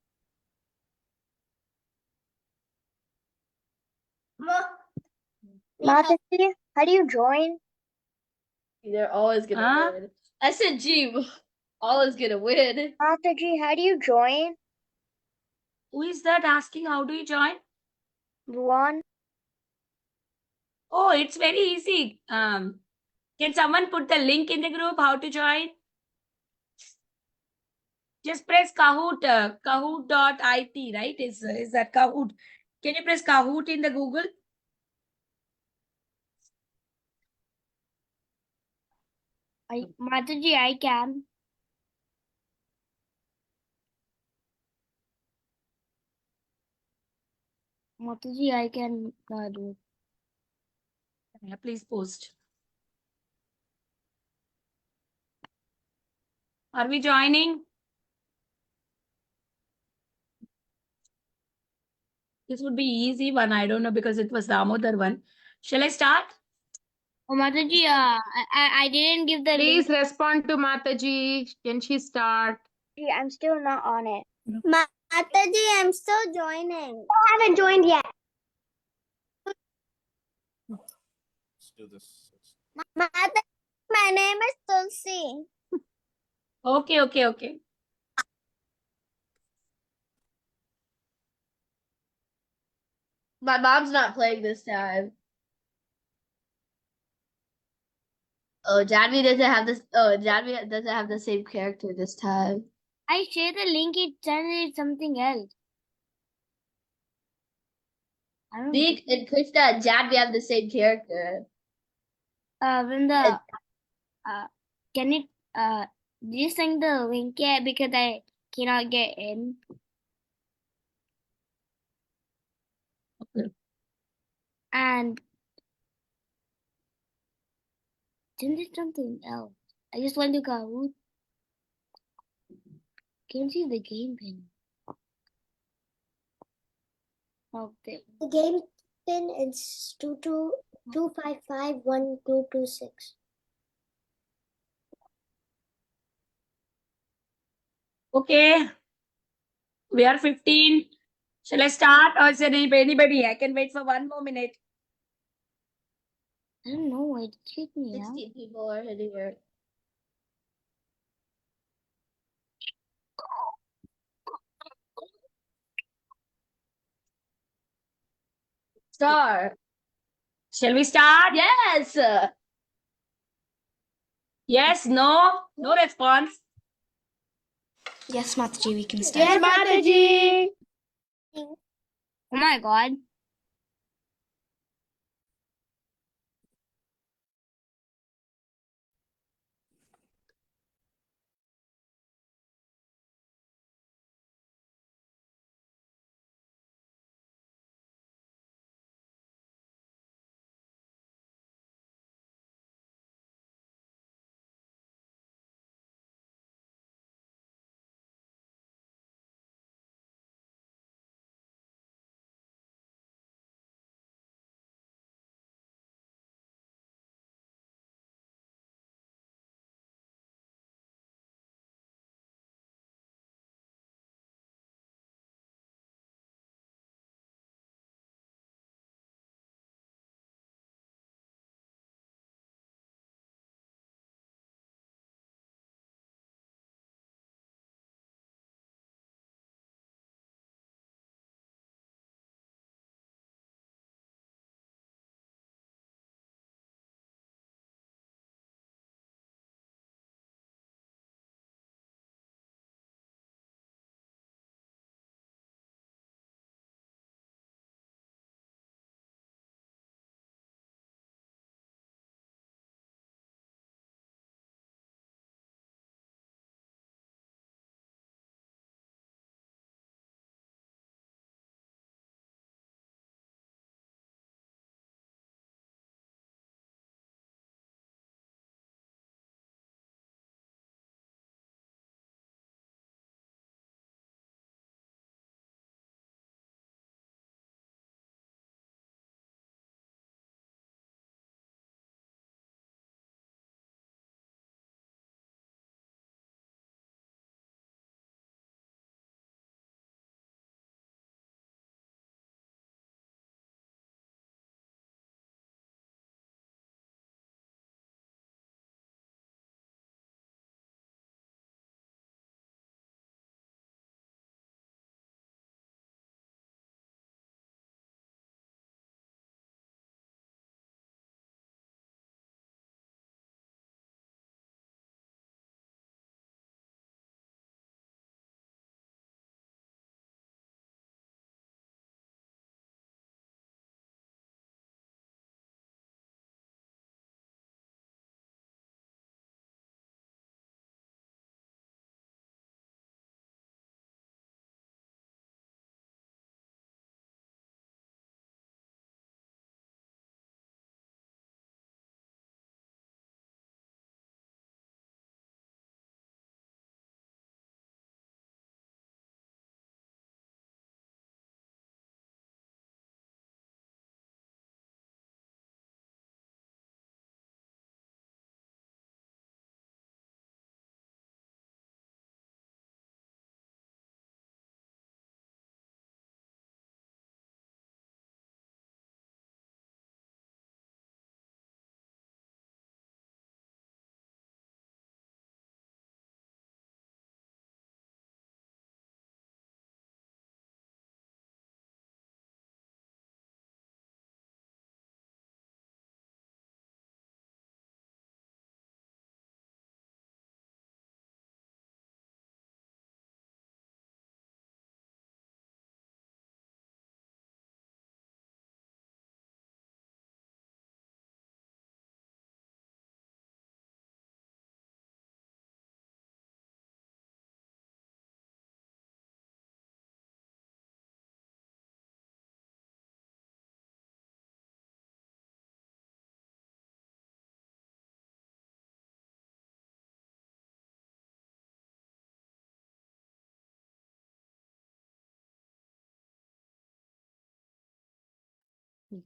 Speaker 8: Mataji, how do you join?
Speaker 3: They're always gonna
Speaker 1: Huh?
Speaker 3: win. I said G. Always gonna win.
Speaker 8: Mataji, how do you join?
Speaker 1: Who is that asking how do you join?
Speaker 8: Luan?
Speaker 1: Oh, it's very easy. Can someone put the link in the group how to join? Just press Kahoot, kahoot.it, right? Is that Kahoot? Can you press Kahoot in the Google?
Speaker 8: Mataji, I can. Mataji, I can do it.
Speaker 1: Yeah, please post. Are we joining? This would be easy one. I don't know because it was the Damodar one. Shall I start?
Speaker 8: Oh, Mataji, I didn't give the
Speaker 4: Please
Speaker 8: link.
Speaker 4: respond to Mataji. Can she start?
Speaker 8: I'm still not on it. Mataji, I'm still joining. I haven't joined yet.
Speaker 9: Let's do this.
Speaker 8: Mataji, my name is Tulsi.
Speaker 1: Okay.
Speaker 3: My mom's not playing this time. Oh, Janvi doesn't have this. Oh, Janvi doesn't have the same character this time.
Speaker 8: I share the link, it sends something else. I don't
Speaker 3: Deek and Krishna and Janvi have the same character.
Speaker 8: when the can it do you send the link yet because I cannot get in?
Speaker 1: Okay.
Speaker 8: And send it something else. I just want to go. Can't see the game pin. Okay. The game pin is 2255126.
Speaker 1: Okay. We are 15. Shall I start or is there anybody? I can wait for one more minute.
Speaker 8: I don't know. It kicked me out.
Speaker 3: 16 people are hitting her. Star.
Speaker 1: Shall we start?
Speaker 3: Yes.
Speaker 1: Yes, no response.
Speaker 7: Yes, Mataji, we can start.
Speaker 2: Yes, Mataji.
Speaker 8: Oh my god.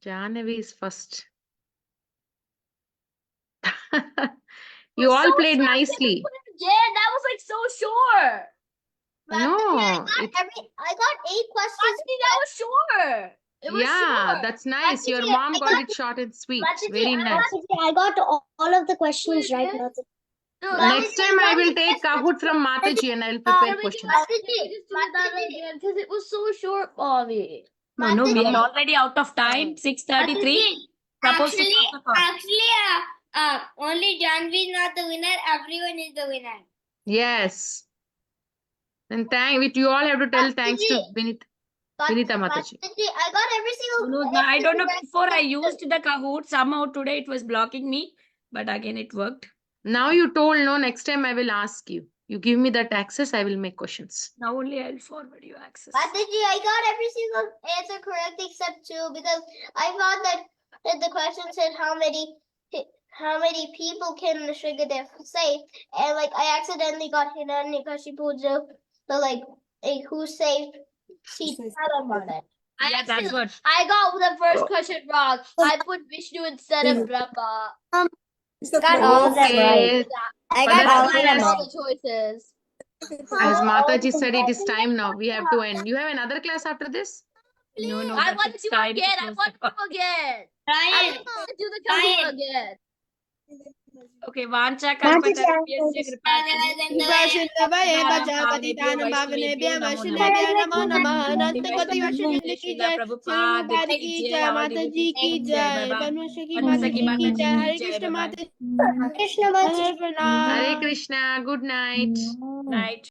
Speaker 4: Jahnavi is first. You all played nicely.
Speaker 3: Yeah, that was like so sure.
Speaker 4: No, it's
Speaker 8: I got 8 questions.
Speaker 3: Mataji, that was sure. It was
Speaker 4: yeah,
Speaker 3: sure.
Speaker 4: that's nice. Your
Speaker 8: Mataji,
Speaker 4: mom
Speaker 8: I
Speaker 4: got
Speaker 8: got-
Speaker 4: it short and sweet.
Speaker 8: Mataji,
Speaker 4: Very nice.
Speaker 8: I got all of the questions right, Mataji.
Speaker 3: No,
Speaker 4: Next time I will take Kahoot from Mataji and I will prepare questions.
Speaker 3: Can we just do that again? Because it was so short, Mommy.
Speaker 1: No, we are
Speaker 4: Mataji.
Speaker 1: already out of time. 6:33. Supposed to close the call.
Speaker 8: Only Janvi is not the winner. Everyone is the winner.
Speaker 4: Yes. And you all have to tell thanks to Vinita Mataji.
Speaker 8: I got every single.
Speaker 1: No, I don't know. Before I used the Kahoot, somehow today it was blocking me, but again it worked.
Speaker 4: Now you told no, next time I will ask you. You give me that access, I will make questions.
Speaker 1: Now only I'll forward you access.
Speaker 8: Mataji, I got every single answer correct except 2 because I thought that the question said how many people can the sugar save, and like I accidentally got Hiranyakasipu, so like who saved Sita on it.
Speaker 1: Yeah, that's what.
Speaker 3: I got the first question wrong. I put Vishnu instead of Brahma.
Speaker 8: Got all of them right. I got all of them
Speaker 3: all
Speaker 8: right.
Speaker 3: the choices.
Speaker 4: As Mataji said, it is time now. We have to end. You have another class after this?
Speaker 1: No,
Speaker 3: I
Speaker 1: but
Speaker 3: want
Speaker 1: it's
Speaker 3: to
Speaker 1: time
Speaker 3: again.
Speaker 1: to
Speaker 3: I
Speaker 1: close
Speaker 3: want
Speaker 1: the call.
Speaker 3: to again. I
Speaker 8: Ryan,
Speaker 3: want to do the Kahoot again.
Speaker 1: Okay, Vancha Kalpatarubhyascha
Speaker 8: Krishna Mataji.
Speaker 4: Hare Krishna. Good night.
Speaker 1: Night.